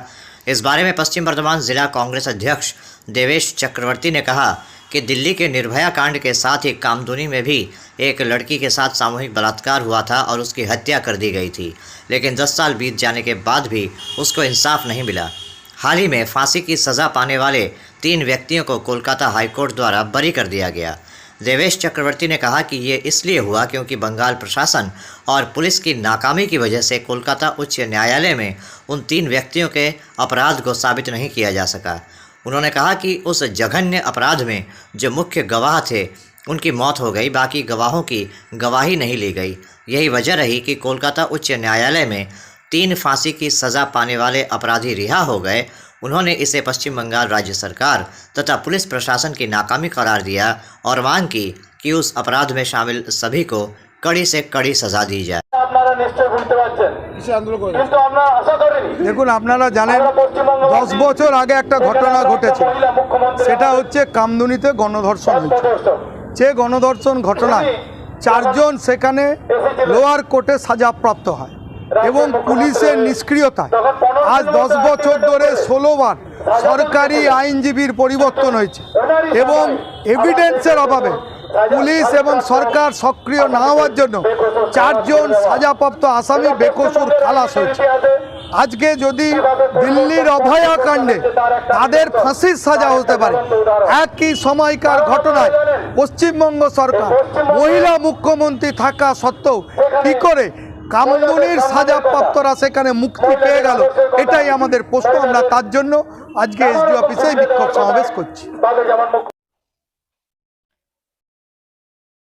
इस बारे में पश्चिम बर्धमान जिला कांग्रेस अध्यक्ष देवेश चक्रवर्ती ने कहा कि दिल्ली के निर्भया कांड के साथ ही कामदूनी में भी एक लड़की के साथ सामूहिक बलात्कार हुआ था और उसकी हत्या कर दी गई थी, लेकिन 10 साल बीत जाने के बाद भी उसको इंसाफ नहीं मिला। हाल ही में फांसी की सज़ा पाने वाले 3 व्यक्तियों को कोलकाता हाईकोर्ट द्वारा बरी कर दिया गया। देवेश चक्रवर्ती ने कहा कि ये इसलिए हुआ क्योंकि बंगाल प्रशासन और पुलिस की नाकामी की वजह से कोलकाता उच्च न्यायालय में उन 3 व्यक्तियों के अपराध को साबित नहीं किया जा सका। उन्होंने कहा कि उस जघन्य अपराध में जो मुख्य गवाह थे उनकी मौत हो गई, बाकी गवाहों की गवाही नहीं ली गई। यही वजह रही कि कोलकाता उच्च न्यायालय में 3 फांसी की सज़ा पाने वाले अपराधी रिहा हो गए। उन्होंने इसे पश्चिम बंगाल राज्य सरकार तथा पुलिस प्रशासन की नाकामी करार दिया और मांग की कि उस अपराध में शामिल सभी को कड़ी से कड़ी सज़ा दी जाए। দেখুন, আপনারা জানেন 10 বছর আগে একটা ঘটনা ঘটেছে, সেটা হচ্ছে কামদুনিতে গণধর্ষণ হয়েছে। যে গণধর্ষণ ঘটনায় 4 জন সেখানে লোয়ার কোর্টে সাজাপ্রাপ্ত হয় এবং পুলিশের নিষ্ক্রিয়তায় আজ 10 বছর ধরে 16 বার সরকারি আইনজীবীর পরিবর্তন হয়েছে এবং এভিডেন্সের অভাবে পুলিশ এবং সরকার সক্রিয় না হওয়ার জন্য 4 জন সাজাপ্রাপ্ত আসামি বেকসুর খালাস হয়েছে। আজকে যদি দিল্লির অভয়া কাণ্ডে তাদের ফাঁসির সাজা হতে পারে, একই সময়কার ঘটনায় পশ্চিমবঙ্গ সরকার মহিলা মুখ্যমন্ত্রী থাকা সত্ত্বেও কী করে কামদুনির সাজাপ্রাপ্তরা সেখানে মুক্তি পেয়ে গেল, এটাই আমাদের প্রশ্ন। আমরা তার জন্য আজকে এসডি অফিসে বিক্ষোভ সমাবেশ করছি।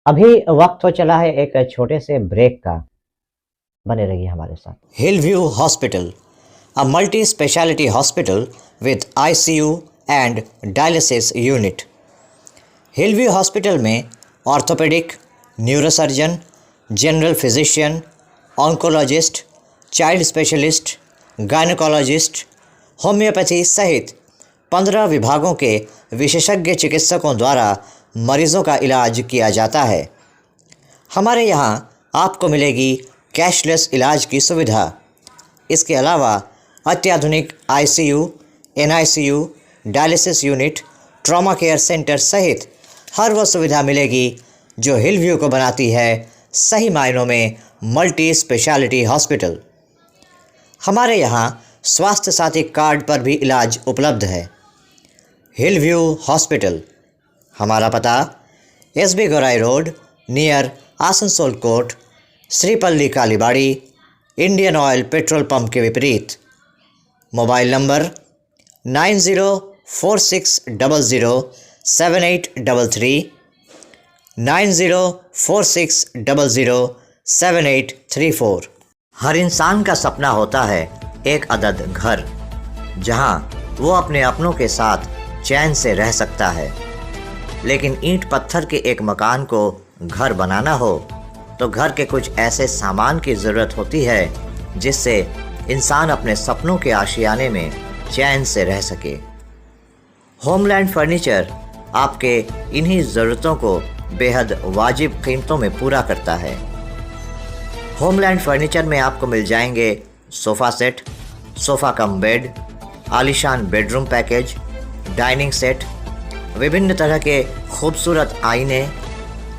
अभी वक्त हो चला है एक छोटे से ब्रेक का, बने रहिए हमारे साथ। Hillview Hospital, a multi-speciality hospital with ICU and dialysis unit. Hillview Hospital में orthopaedic, neurosurgeon, general physician, oncologist, child specialist, gynaecologist, homeopathy सहित 15 विभागों के विशेषज्ञ चिकित्सकों द्वारा मरीज़ों का इलाज किया जाता है। हमारे यहाँ आपको मिलेगी कैशलेस इलाज की सुविधा। इसके अलावा अत्याधुनिक ICU, NICU, dialysis unit, trauma care centre सहित हर वो सुविधा मिलेगी जो हिलव्यू को बनाती है सही मायनों में मल्टी स्पेशलिटी हॉस्पिटल। हमारे यहाँ स्वास्थ्य साथी कार्ड पर भी इलाज उपलब्ध है। हिलव्यू हॉस्पिटल, हमारा पता SB Gourai road near Asansol court, Sripally Kalibari, Indian oil petrol pump के विपरीत। Mobile number 9046007833, 9046007834। हर इंसान का सपना होता है एक अदद घर, जहां वो अपने अपनों के साथ चैन से रह सकता है। लेकिन ईंट पत्थर के एक मकान को घर बनाना हो तो घर के कुछ ऐसे सामान की ज़रूरत होती है जिससे इंसान अपने सपनों के आशियाने में चैन से रह सके। होमलैंड फर्नीचर आपके इन्हीं ज़रूरतों को बेहद वाजिब कीमतों में पूरा करता है। होमलैंड फर्नीचर में आपको मिल जाएंगे sofa set, sofa cum bed, आलीशान बेडरूम पैकेज, डाइनिंग सेट, विभिन्न तरह के खूबसूरत आईने,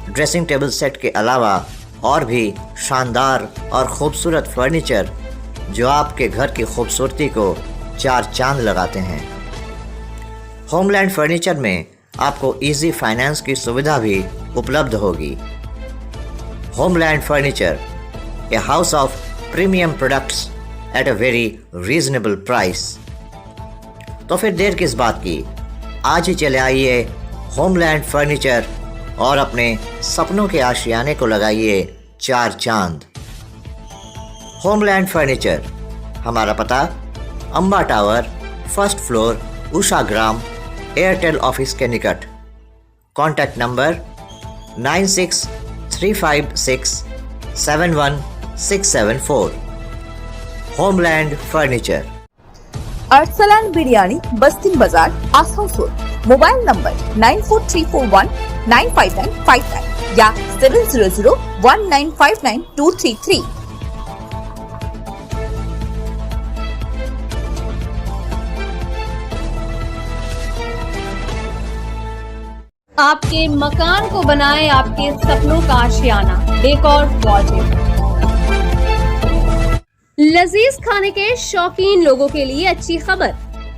ड्रेसिंग टेबल सेट के अलावा और भी शानदार और ख़ूबसूरत फर्नीचर जो आपके घर की खूबसूरती को 4 चांद लगाते हैं। होमलैंड फर्नीचर में आपको इजी फाइनेंस की सुविधा भी उपलब्ध होगी। Homeland furniture, a house of premium products at a very reasonable price. तो फिर देर किस बात की, आज ही चले आइए होमलैंड फर्नीचर और अपने सपनों के आशियाने को लगाइए 4 चांद। होमलैंड फर्नीचर, हमारा पता Amba tower, first floor, Usha Gram, Airtel office के निकट। Contact number 9635671674। Homeland furniture. Arsalan biryani, Bastin Bazar, Asansol. Mobile number 9434195959 या 7001959233। आपके मकान को बनाए आपके सपनों का आशियाना, डेकोर वॉलपेपर। लजीज खाने के शौकीन लोगों के लिए अच्छी खबर।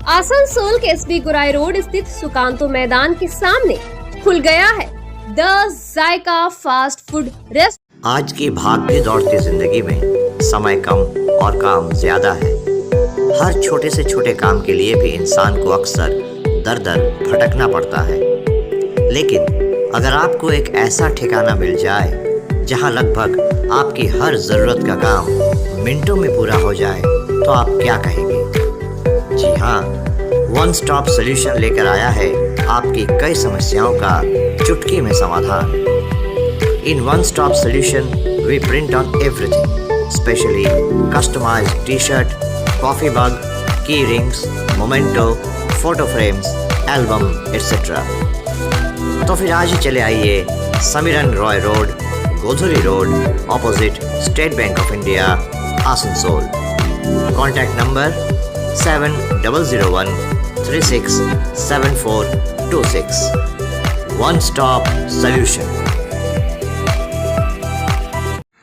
आसनसोल के SB गुराई रोड स्थित सुकांतो मैदान के सामने खुल गया है the Zaika fast food rest. आज की भागती दौड़ती जिंदगी में समय कम और काम ज्यादा है। हर छोटे से छोटे काम के लिए भी इंसान को अक्सर दर दर भटकना पड़ता है। लेकिन अगर आपको एक ऐसा ठिकाना मिल जाए जहां लगभग आपकी हर ज़रूरत का काम मिनटों में पूरा हो जाए तो आप क्या कहेंगे? जी हाँ, वन स्टॉप सॉल्यूशन लेकर आया है आपकी कई समस्याओं का चुटकी में समाधान। In one stop solution we print on everything, specially customised T-shirt, coffee mug, key rings, memento, photo frames, album etcetera. तो फिर आज ही चले आइए Samiran Roy road, Godhuri road, opposite State Bank of India, Asansol. Contact number 7001367426। One stop solution.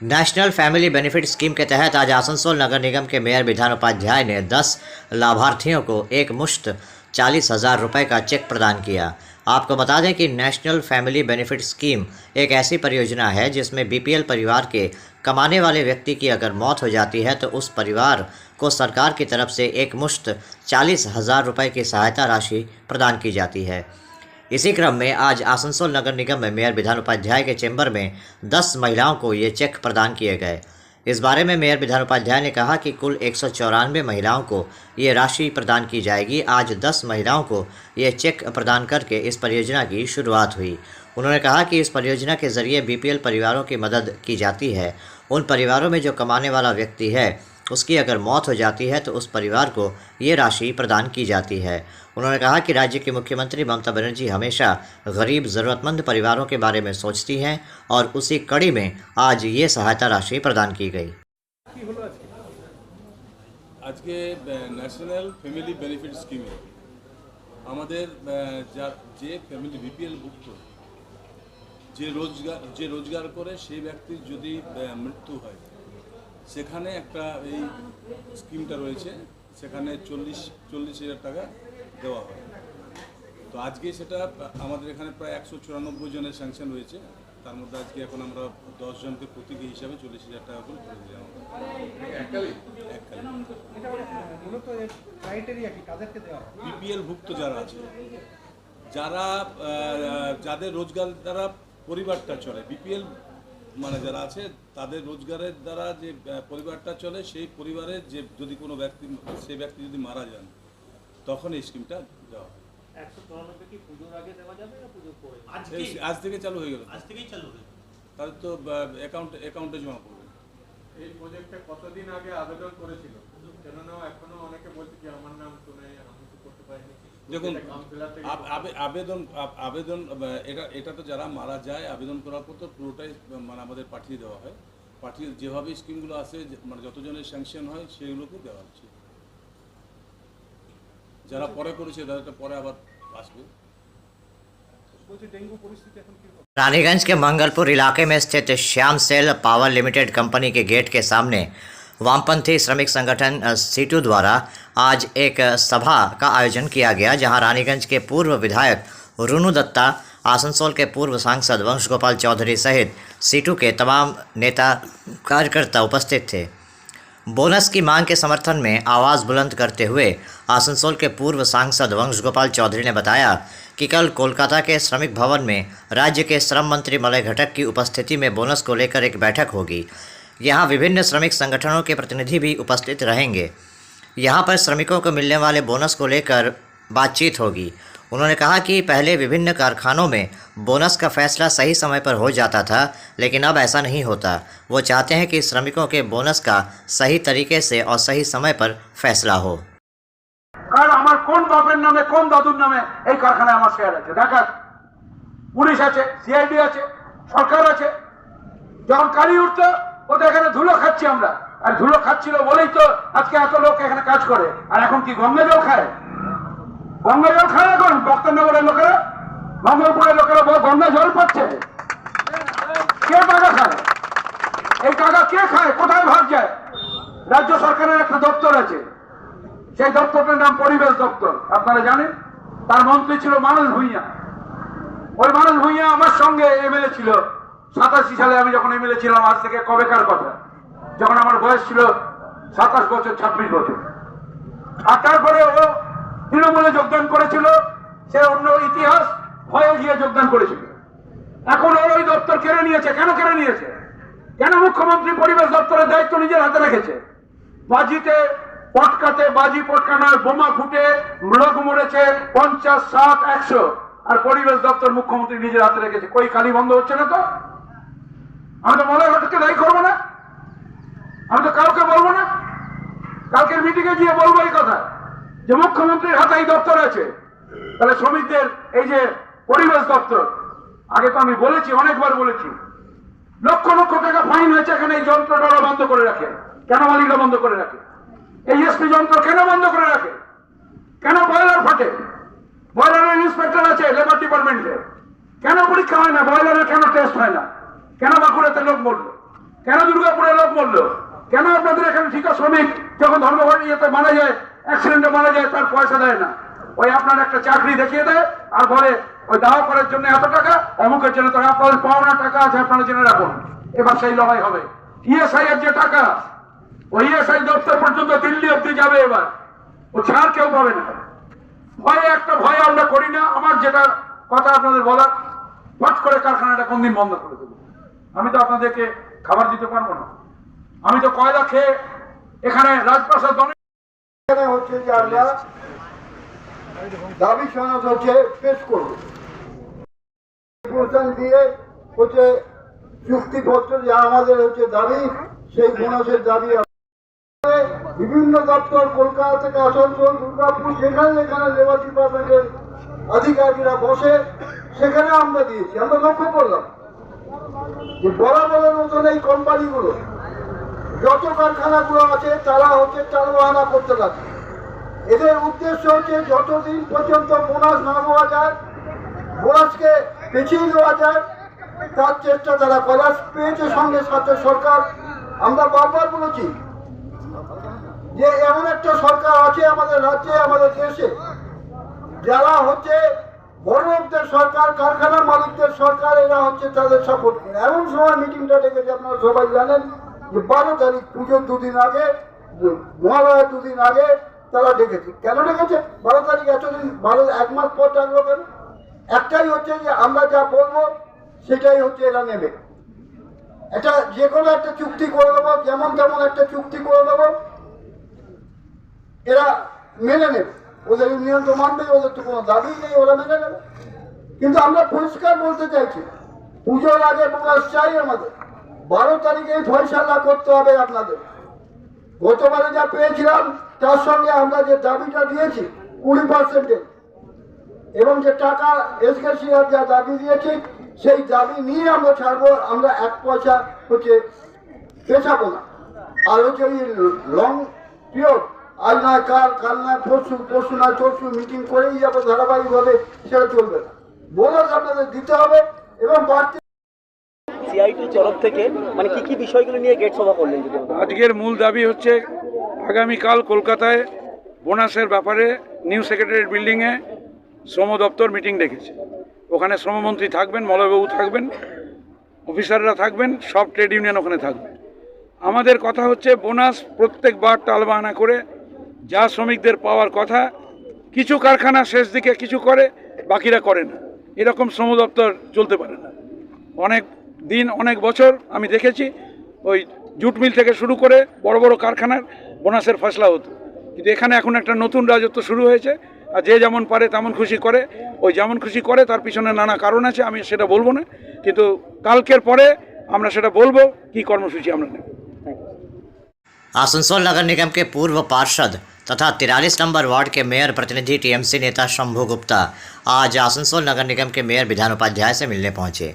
National family benefit scheme के तहत आज आसनसोल नगर निगम के मेयर विधान उपाध्याय ने 10 लाभार्थियों को एक मुश्त 40,000 रुपये का चेक प्रदान किया। आपको बता दें कि नेशनल फैमिली बेनिफिट स्कीम एक ऐसी परियोजना है जिसमें बीपीएल परिवार के कमाने वाले व्यक्ति की अगर मौत हो जाती है तो उस परिवार को सरकार की तरफ से एक मुश्त 40,000 रुपये की सहायता राशि प्रदान की जाती है। इसी क्रम में आज आसनसोल नगर निगम में मेयर विधान उपाध्याय के चैम्बर में 10 महिलाओं को ये चेक प्रदान किए गए। इस बारे में मेयर विधान उपाध्याय ने कहा कि कुल 194 महिलाओं को ये राशि प्रदान की जाएगी। आज 10 महिलाओं को ये चेक प्रदान करके इस परियोजना की शुरुआत हुई। उन्होंने कहा कि इस परियोजना के जरिए बीपीएल परिवारों की मदद की जाती है। उन परिवारों में जो कमाने वाला व्यक्ति है उसकी अगर मौत हो जाती है तो उस परिवार को ये राशि प्रदान की जाती है। उन्होंने कहा कि राज्य की मुख्यमंत्री ममता बनर्जी हमेशा गरीब ज़रूरतमंद परिवारों के बारे में सोचती हैं और उसी कड़ी में आज ये सहायता राशि प्रदान की गई। आज के ন্যাশনাল ফ্যামিলি বেনিফিট স্কিমে আমাদের যে ফ্যামিলি বিপিএল ভুক্ত যে রোজগার করে সেই ব্যক্তির যদি মৃত্যু হয় সেখানে একটা এই স্কিমটা রয়েছে, সেখানে 40,000 টাকা দেওয়া হয়। তো আজকে সেটা আমাদের এখানে প্রায় 194 জনের স্যাংশন হয়েছে, তার মধ্যে আজকে এখন আমরা 10 জনকে প্রতীকী হিসাবে 40,000 টাকা করে করে দিলাম। বিপিএল ভুক্ত যারা আছে, যাদের রোজগার দ্বারা পরিবারটা চলে, বিপিএল মানে যারা আছে তাদের রোজগারের দ্বারা যে পরিবারটা চলে, সেই পরিবারের যে যদি কোনো ব্যক্তি সেই ব্যক্তি যদি মারা যান তখন এই স্কিমটা দেওয়া হয়। 194 কি পুজোর আগে দেওয়া যাবে না পুজোর পরে? আজ থেকে চালু হয়ে গেল। আজ থেকেই চালু হয়ে গেল। তাহলে তো অ্যাকাউন্টে জমা পড়বে। এই প্রজেক্টে কতদিন আগে আবেদন করেছিল? কেননা এখনো অনেকে বলছে যে আমার নাম তো নেই, আমি তো করতে পারিনি। দেখুন আবেদন এটা তো যারা মারা যায় আবেদন করার পর তো পুরোটাই মানে আমাদের পাঠিয়ে দেওয়া হয়। পাঠিয়ে যেভাবে স্কিমগুলো আসে মানে যতজনের স্যাংশন হয় সেগুলোকে দেওয়া হচ্ছে। যারা পরে করেছে তাদেরটা পরে আবার আসবে। रानीगंज के मंगलपुर इलाके में स्थित Shyam Sel power limited company के गेट के सामने वामपंथी श्रमिक संगठन सीटू द्वारा आज एक सभा का आयोजन किया गया, जहां रानीगंज के पूर्व विधायक रुनु दत्ता, आसनसोल के पूर्व सांसद वंश गोपाल चौधरी सहित सीटू के तमाम नेता कार्यकर्ता उपस्थित थे। बोनस की मांग के समर्थन में आवाज़ बुलंद करते हुए आसनसोल के पूर्व सांसद वंश गोपाल चौधरी ने बताया कि कल कोलकाता के श्रमिक भवन में राज्य के श्रम मंत्री मलय घटक की उपस्थिति में बोनस को लेकर एक बैठक होगी। यहाँ विभिन्न श्रमिक संगठनों के प्रतिनिधि भी उपस्थित रहेंगे। यहाँ पर श्रमिकों को मिलने वाले बोनस को लेकर बातचीत होगी। उन्होंने कहा कि पहले विभिन्न कारखानों में बोनस का फैसला सही समय पर हो जाता था, लेकिन अब ऐसा नहीं होता। वो चाहते हैं कि श्रमिकों के बोनस का सही तरीके से और सही समय पर फैसला हो। কারণ আমার কোন বাপের নামে কোন দাদুর নামে এই কারখানায় আমার শেয়ার আছে, ঢাকা পুলিশ আছে, সিআইডি আছে, সরকার আছে। যখন কালি উঠতো ওদের এখানে ধুলো খাচ্ছি আমরা, আর ধুলো খাচ্ছিল বলেই তো আজকে এত লোক এখানে কাজ করে। আর এখন কি গঙ্গা জল খায়? গঙ্গা জল খায় এখন বক্তনগরের লোকেরা, মঙ্গলপুরের লোকেরা গঙ্গা জল পাচ্ছে। কে টাকা খায়? এই টাকা কে খায়? কোথায় ভাগ যায়? রাজ্য সরকারের একটা দপ্তর আছে, সেই দপ্তরটার নাম পরিবেশ দপ্তর, আপনারা জানেন। তার মন্ত্রী ছিল মানস ভূঁইয়া। ওই মানস ভূঁইয়া আমার সঙ্গে এমএলএ ছিল 87 সালে, আমি যখন এমএলএ ছিলাম। আজ থেকে কবেকার কথা, যখন আমার বয়স ছিল 27 বছর 26 বছর। আর তারপরে ও তৃণমূলে যোগদান করেছিল, সে অন্য ইতিহাস ভয়ে গিয়ে যোগদান করেছিল। এখন ওই দপ্তর কেড়ে নিয়েছে। কেন কেড়ে নিয়েছে? কেন মুখ্যমন্ত্রী পরিবেশ দপ্তরের দায়িত্ব নিজের হাতে রেখেছে? বাজিতে পটকাতে বাজি পটকানোর বোমা ফুটে লোক মরেছে 50, 60, 100, আর পরিবেশ দপ্তর মুখ্যমন্ত্রী নিজের হাতে রেখেছে। কই কালি বন্ধ হচ্ছে না তো? আমি তো মনে ঘটকে দায়ী করবো না, আমি তো কাউকে বলবো না। কালকের মিটিংয়ে গিয়ে বলবো এই কথা যে মুখ্যমন্ত্রীর হাতে এই দপ্তর আছে। তাহলে শ্রমিকদের এই যে পরিবেশ দপ্তর, আগে তো আমি বলেছি, অনেকবার বলেছি, লক্ষ লক্ষ টাকা ফাইন হয়েছে এখানে। এই যন্ত্রটা বন্ধ করে রাখে কেন? মালিকরা বন্ধ করে রাখে। এই এসপি যন্ত্র কেন বন্ধ করে রাখে? কেন বয়লার ফাটে? বয়লারের ইন্সপেক্টর আছে লেবার ডিপার্টমেন্টে, কেন পরীক্ষা হয় না? বয়লারের কেন টেস্ট হয় না? কেন বাঁকুড়াতে লোক মরলো? কেন দুর্গাপুরে লোক মরলো? কেন আপনাদের এখানে ঠিকা শ্রমিক যখন ধর্মঘট ইয়েতে মারা যায়, অ্যাক্সিডেন্টে মারা যায়, তার পয়সা দেয় না? ওই আপনার একটা চাকরি দেখিয়ে দেয় আর বলে ওই দাওয়া করার জন্য এত টাকা, অমুকের জন্য তো আপনাদের পাওনা টাকা আছে, আপনারা জেনে রাখুন। এবার সেই লড়াই হবে। ইএসআই এর যে টাকা, ওই ইএসআই দপ্তর পর্যন্ত দিল্লি অব্দি যাবে, এবার ও ছাড় কেউ পাবে না। একটা ভয় আমরা করি না। আমার যেটা কথা আপনাদের বলার, হট করে কারখানাটা কোন দিন বন্ধ করে দেবো। আমি তো আপনাদেরকে খাবার দিতে পারবো না। আমি তো কয়লা খেয়ে এখানে রাজপ্রাসাদ হচ্ছে যে আমরা দাবি সনদ হচ্ছে পেশ করবো দিয়ে হচ্ছে চুক্তিপত্র যা আমাদের হচ্ছে দাবি, সেই বোনাসের দাবি বিভিন্ন দপ্তর কলকাতা থেকে আসানসোল, দুর্গাপুর, যেখানে যেখানে লেবার ডিপার্টমেন্টের আধিকারিকরা বসে সেখানে আমরা দিয়েছি। আমরা লক্ষ্য করলাম যে বরাবরের মতন এই কোম্পানিগুলো যত কারখানাগুলো আছে তারা হচ্ছে টালবাহানা করতে লাগে। এদের উদ্দেশ্য হচ্ছে যতদিন পর্যন্ত বোনাস না দেওয়া যায়, বোনাসকে পেছিয়ে দেওয়া যায়, তার চেষ্টা তারা করা পেয়েছে সঙ্গে সাথে সরকার। আমরা বারবার বলেছি যে এমন একটা সরকার আছে আমাদের রাজ্যে, আমাদের দেশে, যারা হচ্ছে বড় লোকদের সরকার, কারখানা মালিকদের সরকার, এরা হচ্ছে তাদের সাপোর্ট করে। এমন সময় মিটিংটা ডেকেছে, আপনারা সবাই জানেন যে 12 তারিখ, পুজোর দুদিন আগে, মহালয়ার দুদিন আগে তারা ডেকেছে। কেন ডেকেছে? 12 তারিখ এতদিন, 1 মাস পর ডাকলো কেন? একটাই হচ্ছে যে আমরা যা বলবো সেটাই হচ্ছে এরা নেবে। এটা যে কোনো একটা চুক্তি করে দেবো, যেমন তেমন একটা চুক্তি করে দেবো, এরা মেনে নেবে। ওদের ইউনিয়ন তো মানবে, ওদের তো কোনো দাবি নেই, ওরা মেনে নেবে। কিন্তু আমরা পরিষ্কার বলতে চাইছি, পুজোর আগে বোনাস চাই আমাদের। 12 তারিখে ফয়সালা করতে হবে আপনাদের। গতবারে যা পেয়েছিলাম তার সঙ্গে আমরা যে দাবিটা দিয়েছি 20% এবং যে টাকা এসকেসিআর যা দাবি দিয়েছি, সেই দাবি নিয়ে আমরা ছাড়বো। আমরা 1 পয়সা হচ্ছে পেছাবো না। আর হচ্ছে ওই লং পিরিয়ড, আজ নয় কাল, কাল নয় পরশু, পরশু নয় তরশু মিটিং করেই যাবো ধারাবাহিকভাবে, সেটা চলবে না। বোনাস আপনাদের দিতে হবে এবং বাড়তি সিআইটির তরফ থেকে মানে কি কি বিষয়গুলো নিয়ে গেট সভা করলেন? আজকের মূল দাবি হচ্ছে আগামীকাল কলকাতায় বোনাসের ব্যাপারে নিউ সেক্রেটারিয়েট বিল্ডিংয়ে শ্রম দপ্তর মিটিং ডেকেছে। ওখানে শ্রমমন্ত্রী থাকবেন, মলয়বাবু থাকবেন, অফিসাররা থাকবেন, সব ট্রেড ইউনিয়ন ওখানে থাকবে। আমাদের কথা হচ্ছে বোনাস প্রত্যেকবার টালবাহানা করে যা শ্রমিকদের পাওয়ার কথা, কিছু কারখানা শেষ দিকে কিছু করে, বাকিরা করে না। এরকম শ্রম দপ্তর চলতে পারে না। অনেক দিন, অনেক বছর আমি দেখেছি ওই জুট মিল থেকে শুরু করে বড় বড় কারখানার বোনাসের ফয়সলা হতো, কিন্তু এখানে এখন একটা নতুন রাজত্ব শুরু হয়েছে। আর যে যেমন পারে তেমন খুশি করে, ওই যেমন খুশি করে, তার পিছনে নানা কারণ আছে, আমি সেটা বলবো না। কিন্তু কালকের পরে আমরা সেটা বলবো কি কর্মসূচি আমরা নেব। आसनसोल नगर निगम के पूर्व पार्षद तथा 43 नंबर वार्ड के मेयर प्रतिनिधि टीएमसी नेता शंभू गुप्ता आज आसनसोल नगर निगम के मेयर विधान उपाध्याय से मिलने पहुंचे।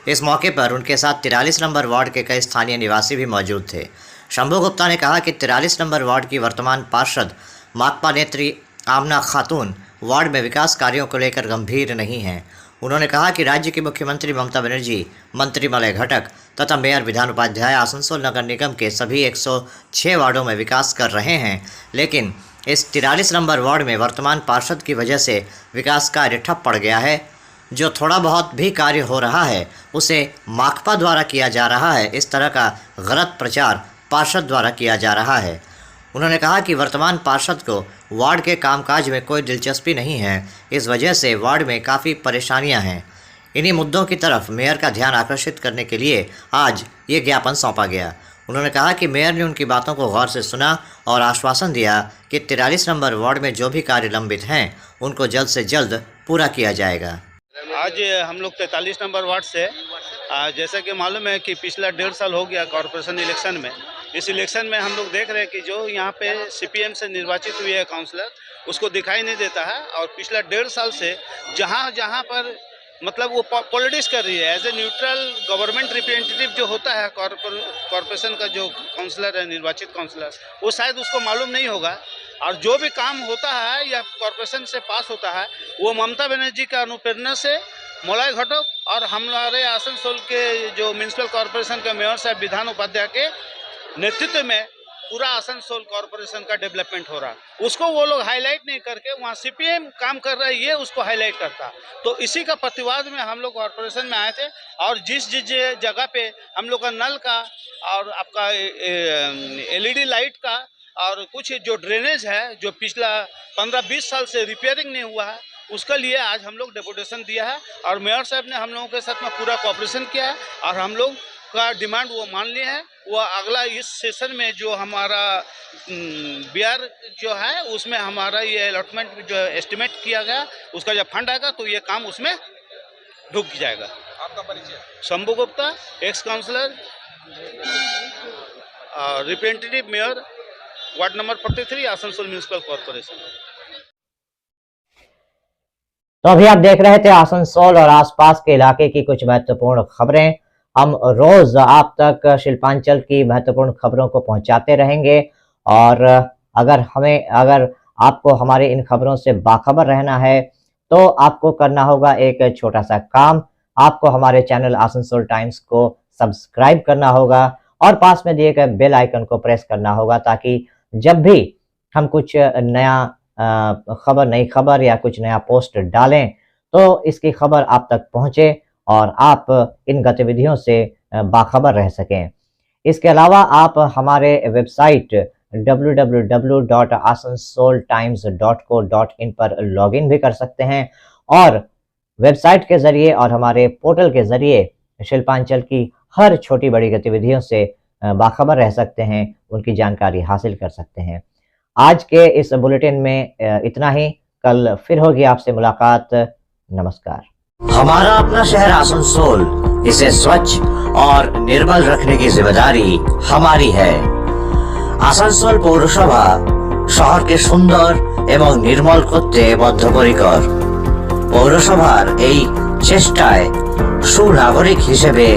इस मौके पर उनके साथ 43 नंबर वार्ड के कई स्थानीय निवासी भी मौजूद थे। शंभू गुप्ता ने कहा कि 43 नंबर वार्ड की वर्तमान पार्षद माकपा नेत्री आमना खातून वार्ड में विकास कार्यों को लेकर गंभीर नहीं हैं। उन्होंने कहा कि राज्य की मुख्यमंत्री ममता बनर्जी, मंत्री मलय घटक तथा मेयर विधान उपाध्याय आसनसोल नगर निगम के सभी 106 वार्डों में विकास कर रहे हैं, लेकिन इस 43 नंबर वार्ड में वर्तमान पार्षद की वजह से विकास कार्य ठप पड़ गया है। जो थोड़ा बहुत भी कार्य हो रहा है उसे माकपा द्वारा किया जा रहा है। इस तरह का गलत प्रचार पार्षद द्वारा किया जा रहा है। उन्होंने कहा कि वर्तमान पार्षद को वार्ड के कामकाज में कोई दिलचस्पी नहीं है, इस वजह से वार्ड में काफ़ी परेशानियां हैं। इन्हीं मुद्दों की तरफ मेयर का ध्यान आकर्षित करने के लिए आज ये ज्ञापन सौंपा गया। उन्होंने कहा कि मेयर ने उनकी बातों को गौर से सुना और आश्वासन दिया कि 43 नंबर वार्ड में जो भी कार्य लंबित हैं उनको जल्द से जल्द पूरा किया जाएगा। आज हम लोग 43 नंबर वार्ड से जैसा कि मालूम है कि पिछला 1.5 साल हो गया कॉरपोरेशन इलेक्शन में। इस इलेक्शन में हम लोग देख रहे हैं कि जो यहाँ पे सीपीएम से निर्वाचित हुए है काउंसलर, उसको दिखाई नहीं देता है। और पिछला 1.5 साल से जहाँ जहाँ पर मतलब वो पॉलिटिक्स कर रही है, as a neutral government representative जो होता है कॉरपोरेशन का जो काउंसलर है, निर्वाचित काउंसलर, वो शायद उसको मालूम नहीं होगा। और जो भी काम होता है या कॉरपोरेशन से पास होता है वो ममता बनर्जी का अनुप्रेरणा से मलय घटक और हमारे आसनसोल के जो म्यूनसिपल कॉरपोरेशन के मेयर साहब विधान उपाध्याय के नेतृत्व में पूरा आसनसोल कॉरपोरेशन का डेवलपमेंट हो रहा, उसको वो लोग हाईलाइट नहीं करके वहाँ सीपीएम काम कर रहा है ये उसको हाईलाइट करता। तो इसी का प्रतिवाद में हम लोग कॉरपोरेशन में आए थे और जिस जगह पे हम लोग का नल का और आपका एलईडी लाइट का और कुछ जो ड्रेनेज है जो पिछला 15-20 साल से रिपेयरिंग नहीं हुआ है उसके लिए आज हम लोग डेपुटेशन दिया है और मेयर साहब ने हम लोगों के साथ में पूरा कोऑपरेशन किया है और हम लोग का डिमांड वो मान लिए हैं। वो अगला इस सेशन में जो हमारा बिहार जो है उसमें हमारा ये अलॉटमेंट जो एस्टिमेट किया गया उसका जब फंड आएगा तो ये काम उसमें ढुक जाएगा। आपका परिचय? Shambhu Gupta, x counsellor, representative mayor, ward number 43, Asansol municipal corporation. तो अभी आप देख रहे थे आसनसोल और आसपास के इलाके की कुछ महत्वपूर्ण खबरें। हम रोज आप तक शिल्पांचल की महत्वपूर्ण खबरों को पहुंचाते रहेंगे और अगर आपको हमारे इन खबरों से बाखबर रहना है तो आपको करना होगा एक छोटा सा काम। आपको हमारे चैनल आसनसोल टाइम्स को सब्सक्राइब करना होगा और पास में दिए गए बेल आइकन को प्रेस करना होगा ताकि जब भी हम कुछ नई खबर या कुछ नया पोस्ट डालें तो इसकी खबर आप तक पहुंचे और आप इन गतिविधियों से बाखबर रह सकें। इसके अलावा आप हमारे वेबसाइट www.asansoltimes.co.in पर लॉगिन भी कर सकते हैं और वेबसाइट के जरिए और हमारे पोर्टल के जरिए शिल्पांचल की हर छोटी बड़ी गतिविधियों से बाखबर रह सकते हैं, उनकी जानकारी हासिल कर सकते हैं। आज के इस बुलेटिन में इतना ही। कल फिर होगी आपसे मुलाकात। नमस्कार। हमारा अपना शहर आसनसोल, इसे स्वच्छ और निर्मल रखने की जिम्मेदारी हमारी है। आसनसोल পৌরসভা শহরকে সুন্দর এবং নির্মল করতে বদ্ধপরিকর। পৌরসভার এই চেষ্টায় সুনাগরিক হিসেবে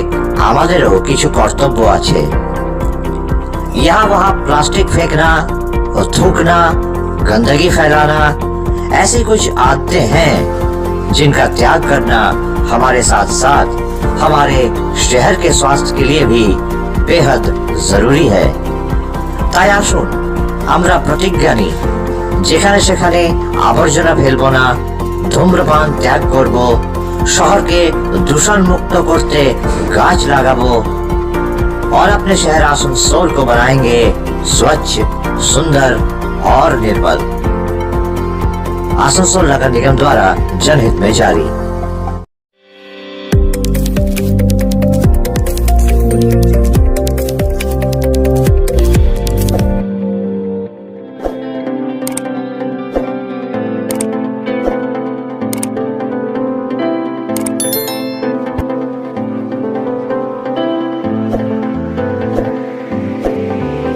আমাদেরও কিছু কর্তব্য আছে। यहाँ वहाँ प्लास्टिक फेंकना और थूकना, गंदगी फैलाना, ऐसी कुछ आदतें हैं जिनका त्याग करना हमारे साथ साथ हमारे शहर के स्वास्थ्य के लिए भी बेहद जरूरी है। তাই আসুন আমরা প্রতিজ্ঞা নিই, যেখানে সেখানে আবর্জনা ফেলব না, ধূম্রপান ত্যাগ করব, শহরকে দূষণ মুक्त করতে গাছ লাগাবো और अपने शहर आसनसोल को बनाएंगे स्वच्छ, सुंदर और निर्मल। आसनसोल नगर निगम द्वारा जनहित में जारी।